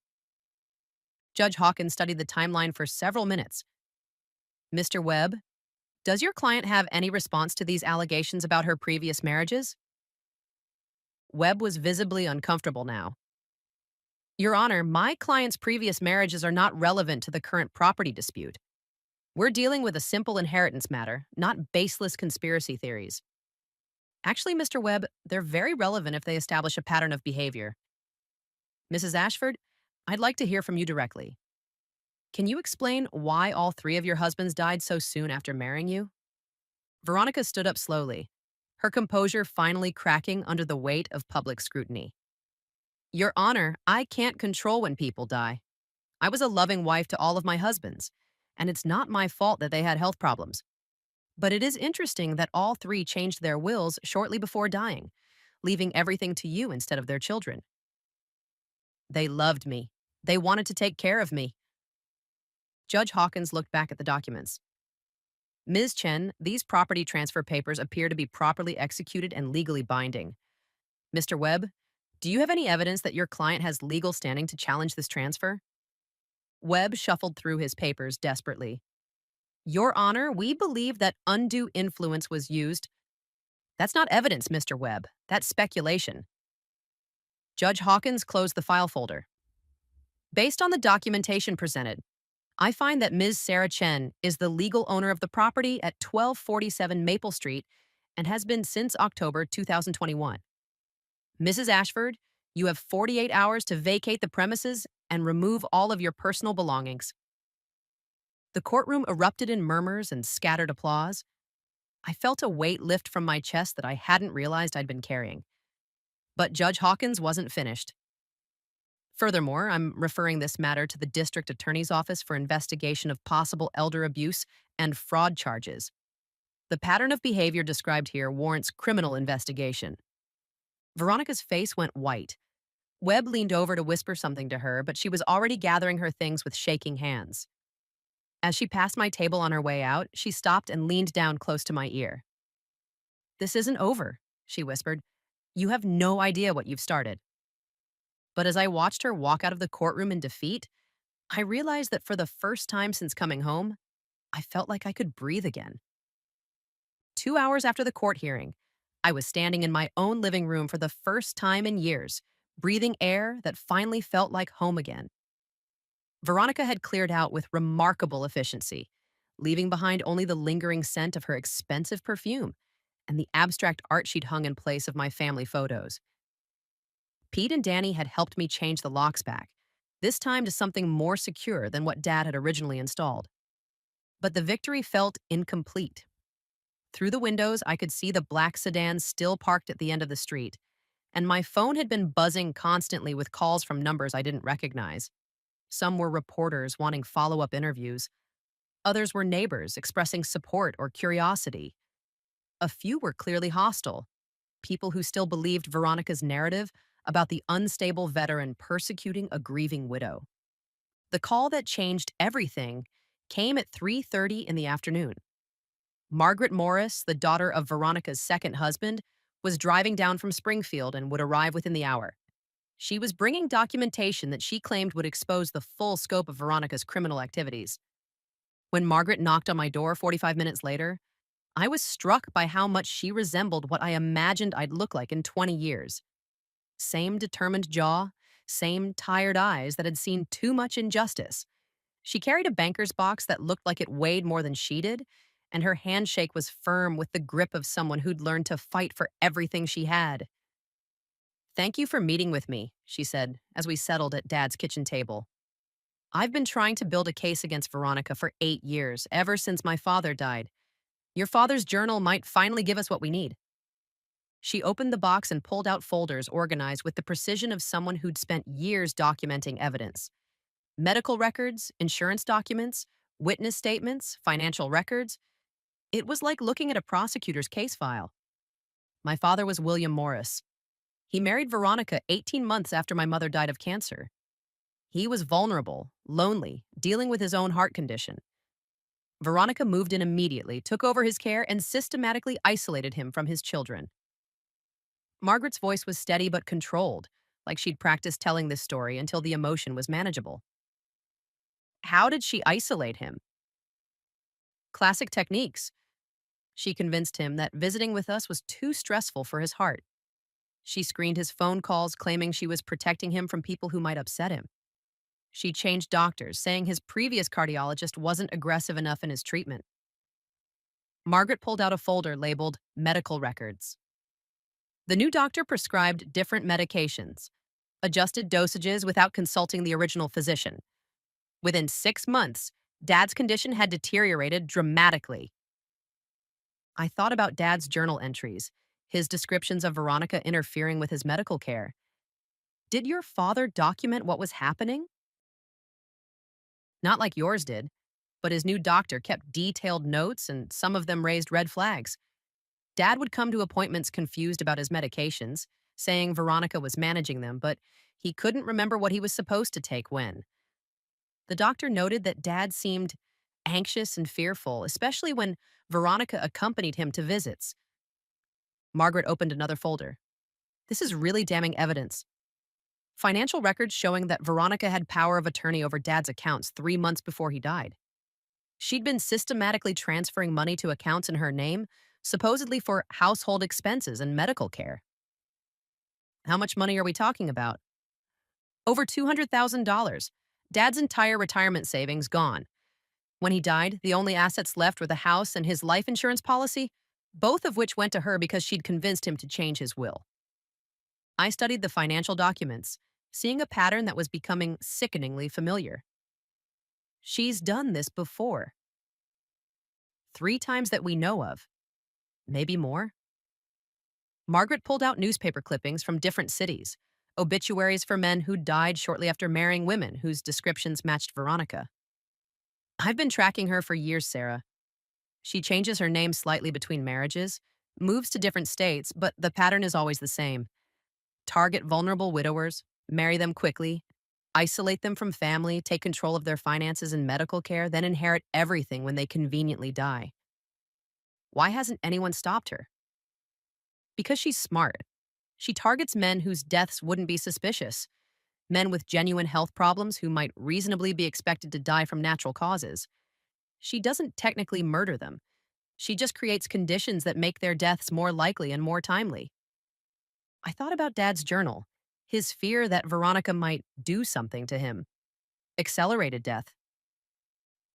Speaker 1: Judge Hawkins studied the timeline for several minutes. Mr. Webb, does your client have any response to these allegations about her previous marriages? Webb was visibly uncomfortable now. Your Honor, my client's previous marriages are not relevant to the current property dispute. We're dealing with a simple inheritance matter, not baseless conspiracy theories. Actually, Mr. Webb, they're very relevant if they establish a pattern of behavior. Mrs. Ashford, I'd like to hear from you directly. Can you explain why all 3 of your husbands died so soon after marrying you? Veronica stood up slowly, her composure finally cracking under the weight of public scrutiny. Your Honor, I can't control when people die. I was a loving wife to all of my husbands, and it's not my fault that they had health problems. But it is interesting that all 3 changed their wills shortly before dying, leaving everything to you instead of their children. They loved me. They wanted to take care of me. Judge Hawkins looked back at the documents. Ms. Chen, these property transfer papers appear to be properly executed and legally binding. Mr. Webb, do you have any evidence that your client has legal standing to challenge this transfer? Webb shuffled through his papers desperately. Your Honor, we believe that undue influence was used. That's not evidence, Mr. Webb. That's speculation. Judge Hawkins closed the file folder. Based on the documentation presented, I find that Ms. Sarah Chen is the legal owner of the property at 1247 Maple Street and has been since October 2021. Mrs. Ashford, you have 48 hours to vacate the premises and remove all of your personal belongings. The courtroom erupted in murmurs and scattered applause. I felt a weight lift from my chest that I hadn't realized I'd been carrying. But Judge Hawkins wasn't finished. Furthermore, I'm referring this matter to the district attorney's office for investigation of possible elder abuse and fraud charges. The pattern of behavior described here warrants criminal investigation. Veronica's face went white. Webb leaned over to whisper something to her, but she was already gathering her things with shaking hands. As she passed my table on her way out, she stopped and leaned down close to my ear. "This isn't over," she whispered. "You have no idea what you've started." But as I watched her walk out of the courtroom in defeat, I realized that for the first time since coming home, I felt like I could breathe again. 2 hours after the court hearing, I was standing in my own living room for the first time in years, breathing air that finally felt like home again. Veronica had cleared out with remarkable efficiency, leaving behind only the lingering scent of her expensive perfume and the abstract art she'd hung in place of my family photos. Pete and Danny had helped me change the locks back, this time to something more secure than what Dad had originally installed. But the victory felt incomplete. Through the windows, I could see the black sedan still parked at the end of the street, and my phone had been buzzing constantly with calls from numbers I didn't recognize. Some were reporters wanting follow up interviews, others were neighbors expressing support or curiosity. A few were clearly hostile, people who still believed Veronica's narrative about the unstable veteran persecuting a grieving widow. The call that changed everything came at 3:30 in the afternoon. Margaret Morris, the daughter of Veronica's second husband, was driving down from Springfield and would arrive within the hour. She was bringing documentation that she claimed would expose the full scope of Veronica's criminal activities. When Margaret knocked on my door 45 minutes later, I was struck by how much she resembled what I imagined I'd look like in 20 years. Same determined jaw, same tired eyes that had seen too much injustice. She carried a banker's box that looked like it weighed more than she did, and her handshake was firm with the grip of someone who'd learned to fight for everything she had. "Thank you for meeting with me," she said, as we settled at Dad's kitchen table. "I've been trying to build a case against Veronica for 8 years, ever since my father died. Your father's journal might finally give us what we need." She opened the box and pulled out folders organized with the precision of someone who'd spent years documenting evidence. Medical records, insurance documents, witness statements, financial records. It was like looking at a prosecutor's case file. My father was William Morris. He married Veronica 18 months after my mother died of cancer. He was vulnerable, lonely, dealing with his own heart condition. Veronica moved in immediately, took over his care, and systematically isolated him from his children. Margaret's voice was steady but controlled, like she'd practiced telling this story until the emotion was manageable. How did she isolate him? Classic techniques. She convinced him that visiting with us was too stressful for his heart. She screened his phone calls, claiming she was protecting him from people who might upset him. She changed doctors, saying his previous cardiologist wasn't aggressive enough in his treatment. Margaret pulled out a folder labeled medical records. The new doctor prescribed different medications, adjusted dosages without consulting the original physician. Within 6 months, Dad's condition had deteriorated dramatically. I thought about Dad's journal entries, his descriptions of Veronica interfering with his medical care. Did your father document what was happening? Not like yours did, but his new doctor kept detailed notes and some of them raised red flags. Dad would come to appointments confused about his medications, saying Veronica was managing them, but he couldn't remember what he was supposed to take when. The doctor noted that Dad seemed anxious and fearful, especially when Veronica accompanied him to visits. Margaret opened another folder. This is really damning evidence. Financial records showing that Veronica had power of attorney over Dad's accounts 3 months before he died. She'd been systematically transferring money to accounts in her name, supposedly for household expenses and medical care. How much money are we talking about? Over $200,000, Dad's entire retirement savings gone. When he died, the only assets left were the house and his life insurance policy, both of which went to her because she'd convinced him to change his will. I studied the financial documents, seeing a pattern that was becoming sickeningly familiar. She's done this before. 3 times that we know of. Maybe more? Margaret pulled out newspaper clippings from different cities, obituaries for men who died shortly after marrying women whose descriptions matched Veronica. I've been tracking her for years, Sarah. She changes her name slightly between marriages, moves to different states, but the pattern is always the same. Target vulnerable widowers, marry them quickly, isolate them from family, take control of their finances and medical care, then inherit everything when they conveniently die. Why hasn't anyone stopped her? Because she's smart. She targets men whose deaths wouldn't be suspicious, men with genuine health problems who might reasonably be expected to die from natural causes. She doesn't technically murder them. She just creates conditions that make their deaths more likely and more timely. I thought about Dad's journal, his fear that Veronica might do something to him. Accelerated death.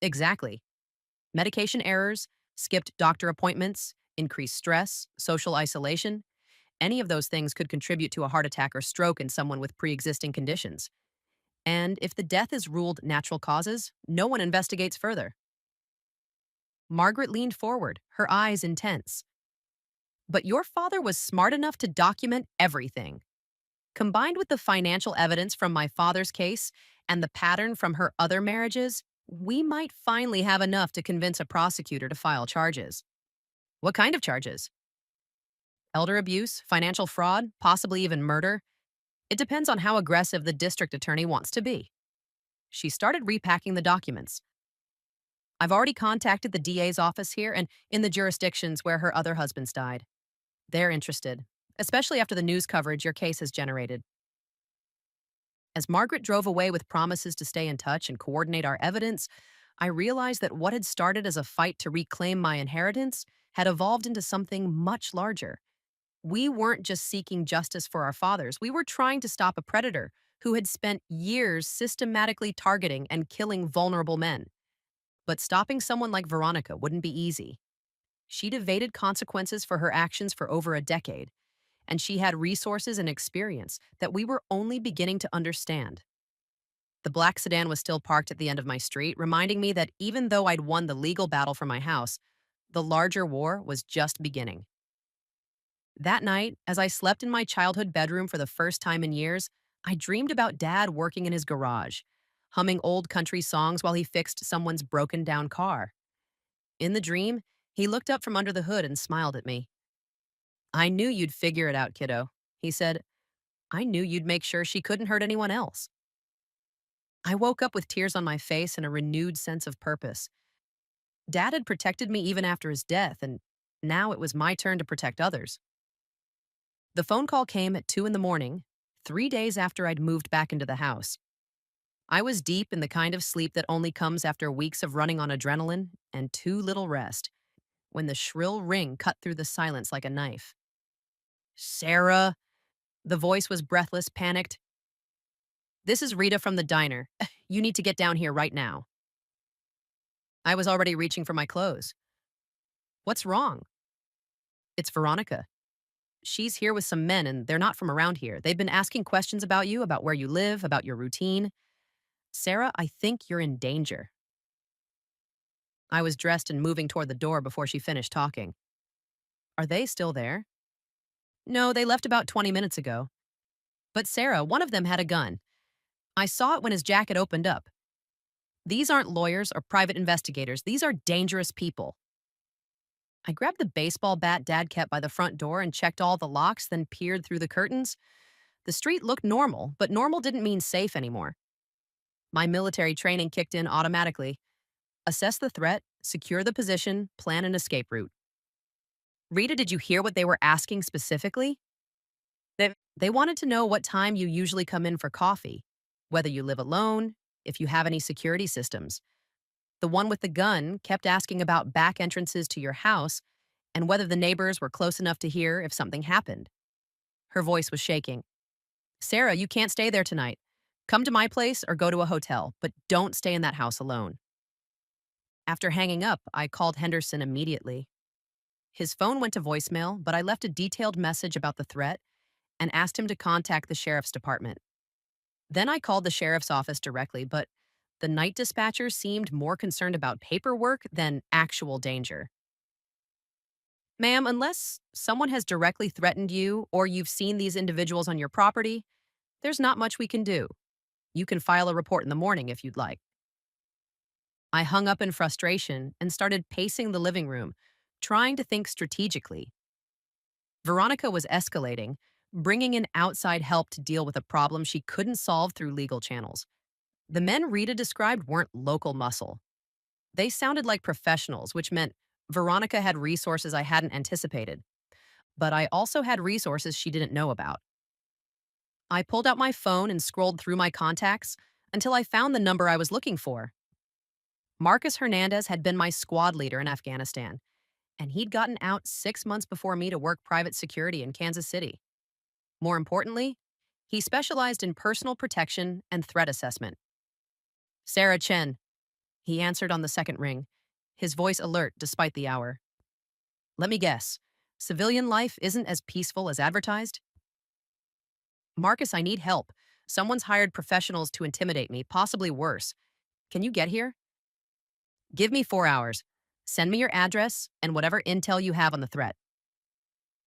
Speaker 1: Exactly. Medication errors, skipped doctor appointments, increased stress, social isolation. Any of those things could contribute to a heart attack or stroke in someone with pre existing conditions. And if the death is ruled natural causes, no one investigates further. Margaret leaned forward, her eyes intense. But your father was smart enough to document everything. Combined with the financial evidence from my father's case and the pattern from her other marriages, we might finally have enough to convince a prosecutor to file charges. What kind of charges? Elder abuse, financial fraud, possibly even murder? It depends on how aggressive the district attorney wants to be. She started repacking the documents. I've already contacted the DA's office here and in the jurisdictions where her other husbands died. They're interested, especially after the news coverage your case has generated. As Margaret drove away with promises to stay in touch and coordinate our evidence, I realized that what had started as a fight to reclaim my inheritance had evolved into something much larger. We weren't just seeking justice for our fathers, we were trying to stop a predator who had spent years systematically targeting and killing vulnerable men. But stopping someone like Veronica wouldn't be easy. She'd evaded consequences for her actions for over a decade, and she had resources and experience that we were only beginning to understand. The black sedan was still parked at the end of my street, reminding me that even though I'd won the legal battle for my house, the larger war was just beginning. That night, as I slept in my childhood bedroom for the first time in years, I dreamed about Dad working in his garage, humming old country songs while he fixed someone's broken down car. In the dream, he looked up from under the hood and smiled at me. I knew you'd figure it out, kiddo, he said. I knew you'd make sure she couldn't hurt anyone else. I woke up with tears on my face and a renewed sense of purpose. Dad had protected me even after his death, and now it was my turn to protect others. The phone call came at 2 in the morning, 3 days after I'd moved back into the house. I was deep in the kind of sleep that only comes after weeks of running on adrenaline and too little rest, when the shrill ring cut through the silence like a knife. Sarah! The voice was breathless, panicked. This is Rita from the diner. You need to get down here right now. I was already reaching for my clothes. What's wrong? It's Veronica. She's here with some men, and they're not from around here. They've been asking questions about you, about where you live, about your routine. Sarah, I think you're in danger. I was dressed and moving toward the door before she finished talking. Are they still there? No, they left about 20 minutes ago. But Sarah, one of them had a gun. I saw it when his jacket opened up. These aren't lawyers or private investigators. These are dangerous people. I grabbed the baseball bat Dad kept by the front door and checked all the locks, then peered through the curtains. The street looked normal, but normal didn't mean safe anymore. My military training kicked in automatically. Assess the threat, secure the position, plan an escape route. Rita, did you hear what they were asking specifically? They wanted to know what time you usually come in for coffee, whether you live alone, if you have any security systems. The one with the gun kept asking about back entrances to your house and whether the neighbors were close enough to hear if something happened. Her voice was shaking. Sarah, you can't stay there tonight. Come to my place or go to a hotel, but don't stay in that house alone. After hanging up, I called Henderson immediately. His phone went to voicemail, but I left a detailed message about the threat and asked him to contact the sheriff's department. Then I called the sheriff's office directly, but the night dispatcher seemed more concerned about paperwork than actual danger. Ma'am, unless someone has directly threatened you or you've seen these individuals on your property, there's not much we can do. You can file a report in the morning if you'd like. I hung up in frustration and started pacing the living room, trying to think strategically. Veronica was escalating, bringing in outside help to deal with a problem she couldn't solve through legal channels. The men Rita described weren't local muscle. They sounded like professionals, which meant Veronica had resources I hadn't anticipated, but I also had resources she didn't know about. I pulled out my phone and scrolled through my contacts until I found the number I was looking for. Marcus Hernandez had been my squad leader in Afghanistan, and he'd gotten out 6 months before me to work private security in Kansas City. More importantly, he specialized in personal protection and threat assessment. Sarah Chen, he answered on the second ring, his voice alert despite the hour. Let me guess, civilian life isn't as peaceful as advertised? Marcus, I need help. Someone's hired professionals to intimidate me, possibly worse. Can you get here? Give me 4 hours. Send me your address and whatever intel you have on the threat.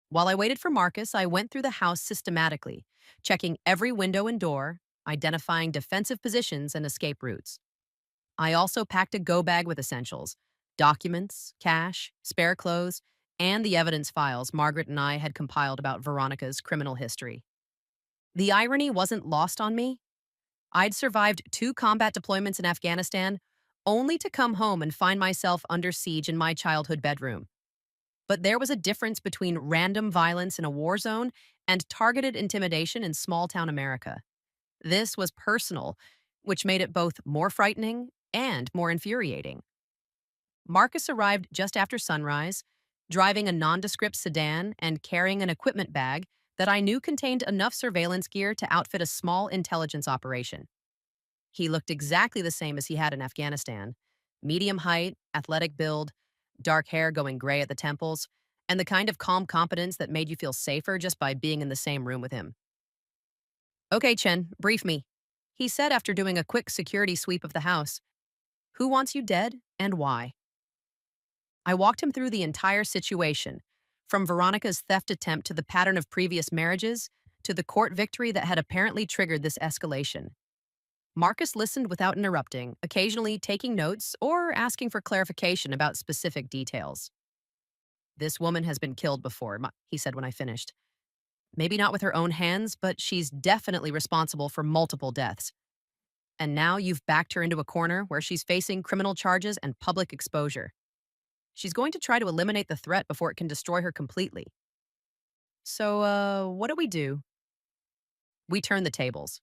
Speaker 1: While I waited for Marcus, I went through the house systematically, checking every window and door, identifying defensive positions and escape routes. I also packed a go bag with essentials: documents, cash, spare clothes, and the evidence files Margaret and I had compiled about Veronica's criminal history. The irony wasn't lost on me. I'd survived 2 combat deployments in Afghanistan, only to come home and find myself under siege in my childhood bedroom. But there was a difference between random violence in a war zone and targeted intimidation in small town America. This was personal, which made it both more frightening and more infuriating. Marcus arrived just after sunrise, driving a nondescript sedan and carrying an equipment bag that I knew contained enough surveillance gear to outfit a small intelligence operation. He looked exactly the same as he had in Afghanistan: medium height, athletic build, dark hair going gray at the temples, and the kind of calm competence that made you feel safer just by being in the same room with him. Okay, Chen, brief me, he said after doing a quick security sweep of the house. Who wants you dead and why? I walked him through the entire situation, from Veronica's theft attempt to the pattern of previous marriages to the court victory that had apparently triggered this escalation. Marcus listened without interrupting, occasionally taking notes or asking for clarification about specific details. This woman has been killed before, he said when I finished. Maybe not with her own hands, but she's definitely responsible for multiple deaths. And now you've backed her into a corner where she's facing criminal charges and public exposure. She's going to try to eliminate the threat before it can destroy her completely. So, what do we do? We turn the tables.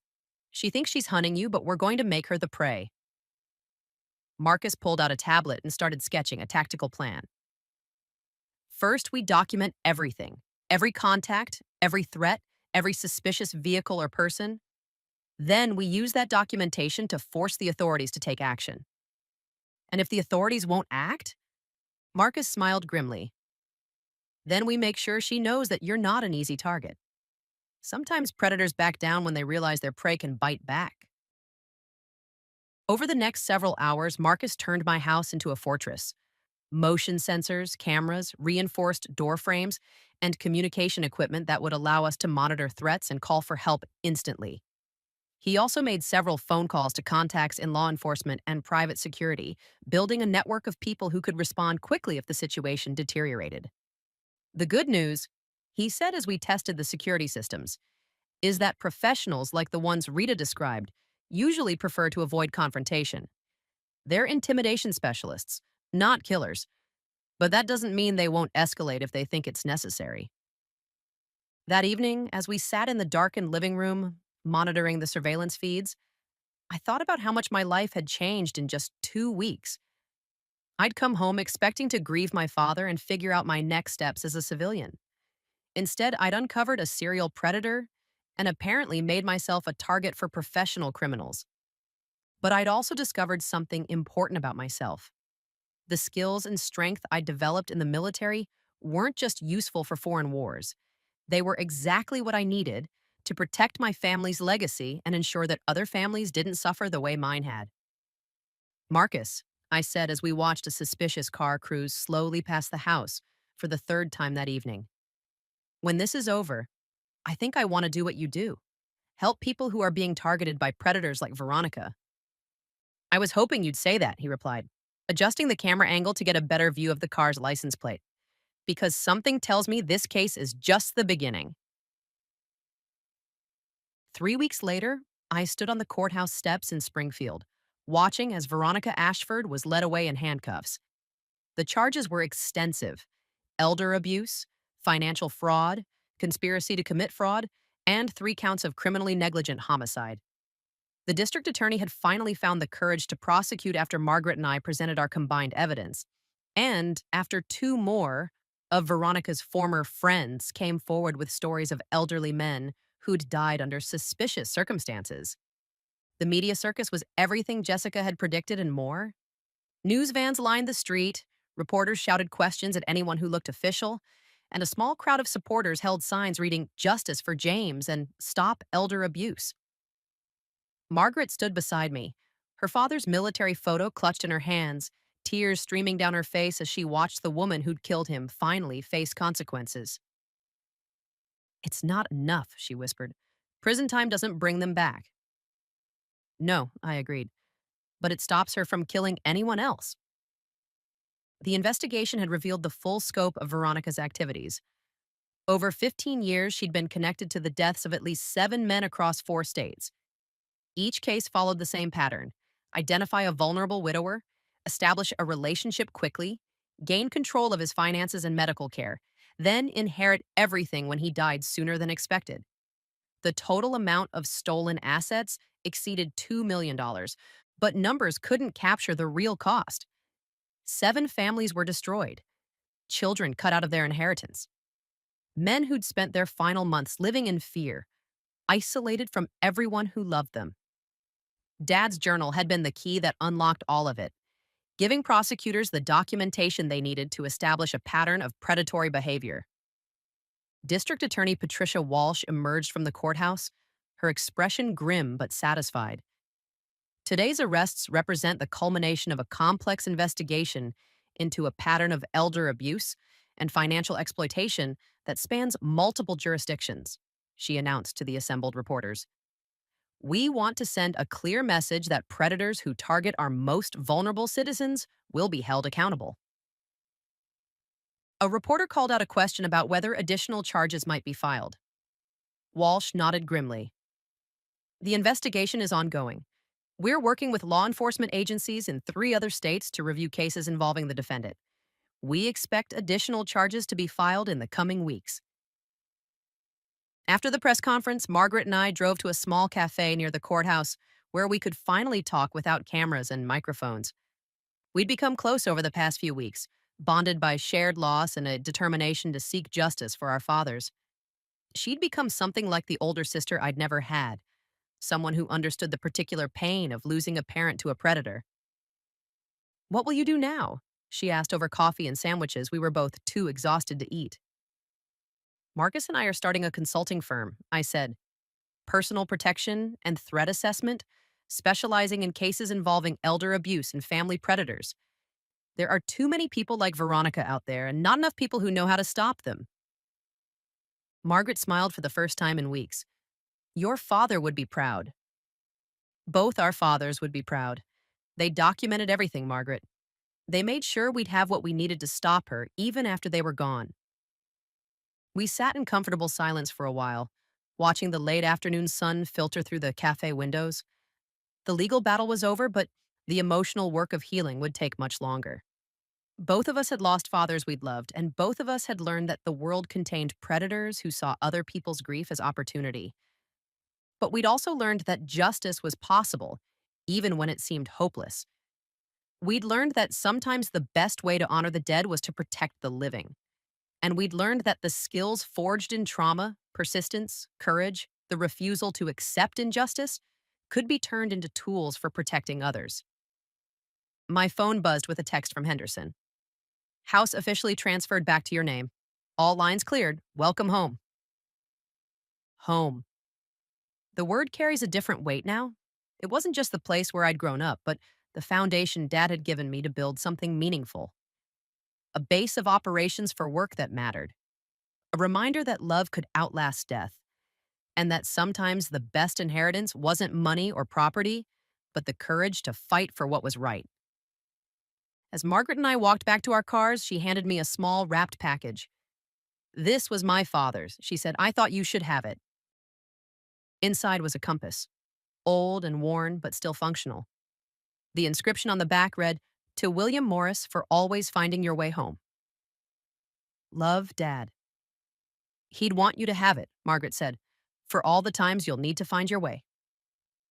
Speaker 1: She thinks she's hunting you, but we're going to make her the prey. Marcus pulled out a tablet and started sketching a tactical plan. First, we document everything: every contact, every threat, every suspicious vehicle or person. Then we use that documentation to force the authorities to take action. And if the authorities won't act, Marcus smiled grimly. Then we make sure she knows that you're not an easy target. Sometimes predators back down when they realize their prey can bite back. Over the next several hours, Marcus turned my house into a fortress. Motion sensors, cameras, reinforced door frames, and communication equipment that would allow us to monitor threats and call for help instantly. He also made several phone calls to contacts in law enforcement and private security, building a network of people who could respond quickly if the situation deteriorated. The good news, he said as we tested the security systems, is that professionals like the ones Rita described usually prefer to avoid confrontation. They're intimidation specialists, not killers, but that doesn't mean they won't escalate if they think it's necessary. That evening, as we sat in the darkened living room, monitoring the surveillance feeds, I thought about how much my life had changed in just 2 weeks. I'd come home expecting to grieve my father and figure out my next steps as a civilian. Instead, I'd uncovered a serial predator and apparently made myself a target for professional criminals. But I'd also discovered something important about myself. The skills and strength I developed in the military weren't just useful for foreign wars. They were exactly what I needed to protect my family's legacy and ensure that other families didn't suffer the way mine had. Marcus, I said as we watched a suspicious car cruise slowly past the house for the third time that evening. When this is over, I think I want to do what you do, help people who are being targeted by predators like Veronica. I was hoping you'd say that, he replied, adjusting the camera angle to get a better view of the car's license plate. Because something tells me this case is just the beginning. 3 weeks later, I stood on the courthouse steps in Springfield, watching as Veronica Ashford was led away in handcuffs. The charges were extensive: elder abuse, financial fraud, conspiracy to commit fraud, and 3 counts of criminally negligent homicide. The district attorney had finally found the courage to prosecute after Margaret and I presented our combined evidence. And after 2 more of Veronica's former friends came forward with stories of elderly men who'd died under suspicious circumstances. The media circus was everything Jessica had predicted and more. News vans lined the street, reporters shouted questions at anyone who looked official, and a small crowd of supporters held signs reading "Justice for James" and "Stop Elder Abuse." Margaret stood beside me, her father's military photo clutched in her hands, tears streaming down her face as she watched the woman who'd killed him finally face consequences. "It's not enough," she whispered. "Prison time doesn't bring them back." "No," I agreed, "but it stops her from killing anyone else." The investigation had revealed the full scope of Veronica's activities. Over 15 years, she'd been connected to the deaths of at least 7 men across 4 states. Each case followed the same pattern: identify a vulnerable widower, establish a relationship quickly, gain control of his finances and medical care, then inherit everything when he died sooner than expected. The total amount of stolen assets exceeded $2 million, but numbers couldn't capture the real cost. 7 families were destroyed, children cut out of their inheritance, men who'd spent their final months living in fear, isolated from everyone who loved them. Dad's journal had been the key that unlocked all of it, giving prosecutors the documentation they needed to establish a pattern of predatory behavior. District Attorney Patricia Walsh emerged from the courthouse, her expression grim but satisfied. Today's arrests represent the culmination of a complex investigation into a pattern of elder abuse and financial exploitation that spans multiple jurisdictions, she announced to the assembled reporters. "We want to send a clear message that predators who target our most vulnerable citizens will be held accountable." A reporter called out a question about whether additional charges might be filed. Walsh nodded grimly. "The investigation is ongoing. We're working with law enforcement agencies in 3 other states to review cases involving the defendant. We expect additional charges to be filed in the coming weeks." After the press conference, Margaret and I drove to a small cafe near the courthouse where we could finally talk without cameras and microphones. We'd become close over the past few weeks, bonded by shared loss and a determination to seek justice for our fathers. She'd become something like the older sister I'd never had, someone who understood the particular pain of losing a parent to a predator. "What will you do now?" she asked over coffee and sandwiches we were both too exhausted to eat. "Marcus and I are starting a consulting firm," I said. "Personal protection and threat assessment, specializing in cases involving elder abuse and family predators. There are too many people like Veronica out there and not enough people who know how to stop them." Margaret smiled for the first time in weeks. "Your father would be proud." "Both our fathers would be proud. They documented everything, Margaret. They made sure we'd have what we needed to stop her, even after they were gone." We sat in comfortable silence for a while, watching the late afternoon sun filter through the cafe windows. The legal battle was over, but the emotional work of healing would take much longer. Both of us had lost fathers we'd loved, and both of us had learned that the world contained predators who saw other people's grief as opportunity. But we'd also learned that justice was possible, even when it seemed hopeless. We'd learned that sometimes the best way to honor the dead was to protect the living. And we'd learned that the skills forged in trauma, persistence, courage, The refusal to accept injustice could be turned into tools for protecting others. My phone buzzed with a text from Henderson. House officially transferred back to your name. All lines cleared. Welcome home. Home. The word carries a different weight now. It wasn't just the place where I'd grown up, but the foundation Dad had given me to build something meaningful. A base of operations for work that mattered. A reminder that love could outlast death, and that sometimes the best inheritance wasn't money or property, but the courage to fight for what was right. As Margaret and I walked back to our cars, she handed me a small wrapped package. This was my father's, she said. I thought you should have it. Inside was a compass, old and worn, but still functional. The inscription on the back read, "To William Morris for always finding your way home. Love, Dad." He'd want you to have it, Margaret said, for all the times you'll need to find your way.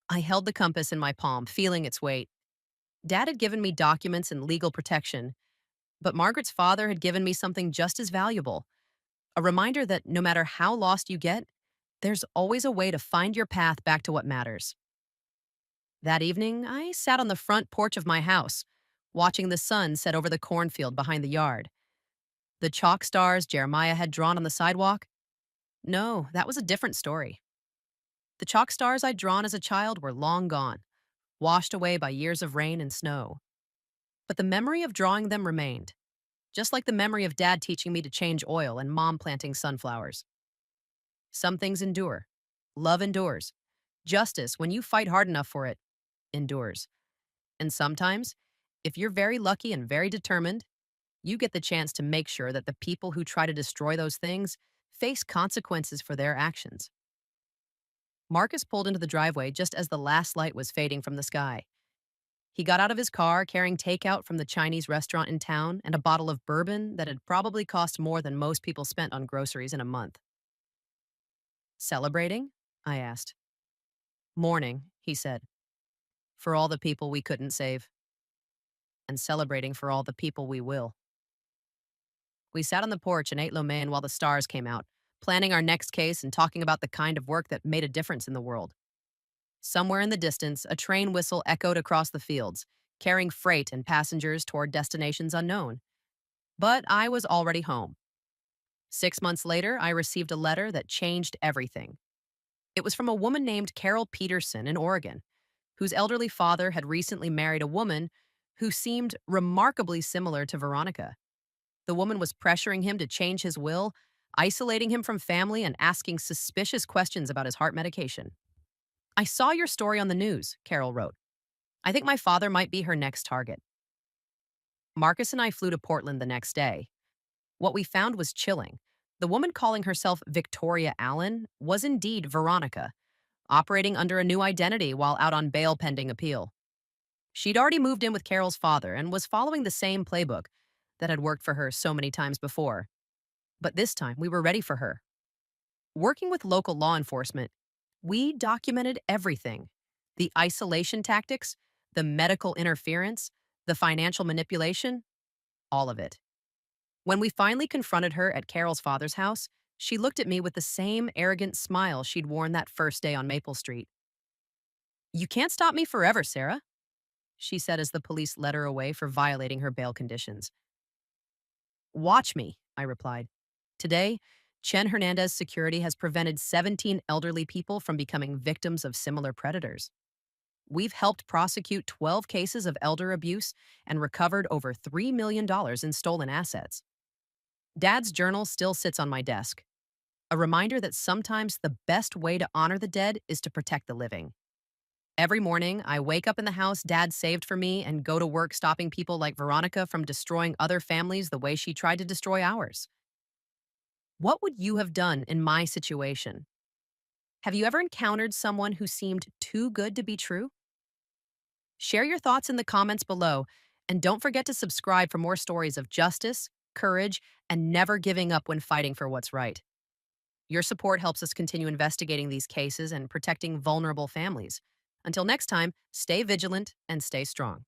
Speaker 1: I held the compass in my palm, feeling its weight. Dad had given me documents and legal protection, but Margaret's father had given me something just as valuable, a reminder that no matter how lost you get, there's always a way to find your path back to what matters. That evening, I sat on the front porch of my house, watching the sun set over the cornfield behind the yard. The chalk stars Jeremiah had drawn on the sidewalk? No, that was a different story. The chalk stars I'd drawn as a child were long gone, washed away by years of rain and snow. But the memory of drawing them remained, just like the memory of Dad teaching me to change oil and Mom planting sunflowers. Some things endure. Love endures. Justice, when you fight hard enough for it, endures. And sometimes, if you're very lucky and very determined, you get the chance to make sure that the people who try to destroy those things face consequences for their actions. Marcus pulled into the driveway just as the last light was fading from the sky. He got out of his car carrying takeout from the Chinese restaurant in town and a bottle of bourbon that had probably cost more than most people spent on groceries in a month. Celebrating? I asked. Mourning, he said, for all the people we couldn't save, and celebrating for all the people we will. We sat on the porch and ate lo mein while the stars came out, planning our next case and talking about the kind of work that made a difference in the world. Somewhere in the distance, a train whistle echoed across the fields, carrying freight and passengers toward destinations unknown. But I was already home. 6 months later, I received a letter that changed everything. It was from a woman named Carol Peterson in Oregon, whose elderly father had recently married a woman who seemed remarkably similar to Veronica. The woman was pressuring him to change his will, isolating him from family, and asking suspicious questions about his heart medication. I saw your story on the news, Carol wrote. I think my father might be her next target. Marcus and I flew to Portland the next day. What we found was chilling. The woman calling herself Victoria Allen was indeed Veronica, operating under a new identity while out on bail pending appeal. She'd already moved in with Carol's father and was following the same playbook that had worked for her so many times before. But this time, we were ready for her. Working with local law enforcement, we documented everything: the isolation tactics, the medical interference, the financial manipulation, all of it. When we finally confronted her at Carol's father's house, she looked at me with the same arrogant smile she'd worn that first day on Maple Street. "You can't stop me forever, Sarah," she said as the police led her away for violating her bail conditions. "Watch me," I replied. Today, Chen Hernandez Security has prevented 17 elderly people from becoming victims of similar predators. We've helped prosecute 12 cases of elder abuse and recovered over $3 million in stolen assets. Dad's journal still sits on my desk, a reminder that sometimes the best way to honor the dead is to protect the living. Every morning, I wake up in the house Dad saved for me and go to work stopping people like Veronica from destroying other families the way she tried to destroy ours. What would you have done in my situation? Have you ever encountered someone who seemed too good to be true? Share your thoughts in the comments below, and don't forget to subscribe for more stories of justice, courage, and never giving up when fighting for what's right. Your support helps us continue investigating these cases and protecting vulnerable families. Until next time, stay vigilant and stay strong.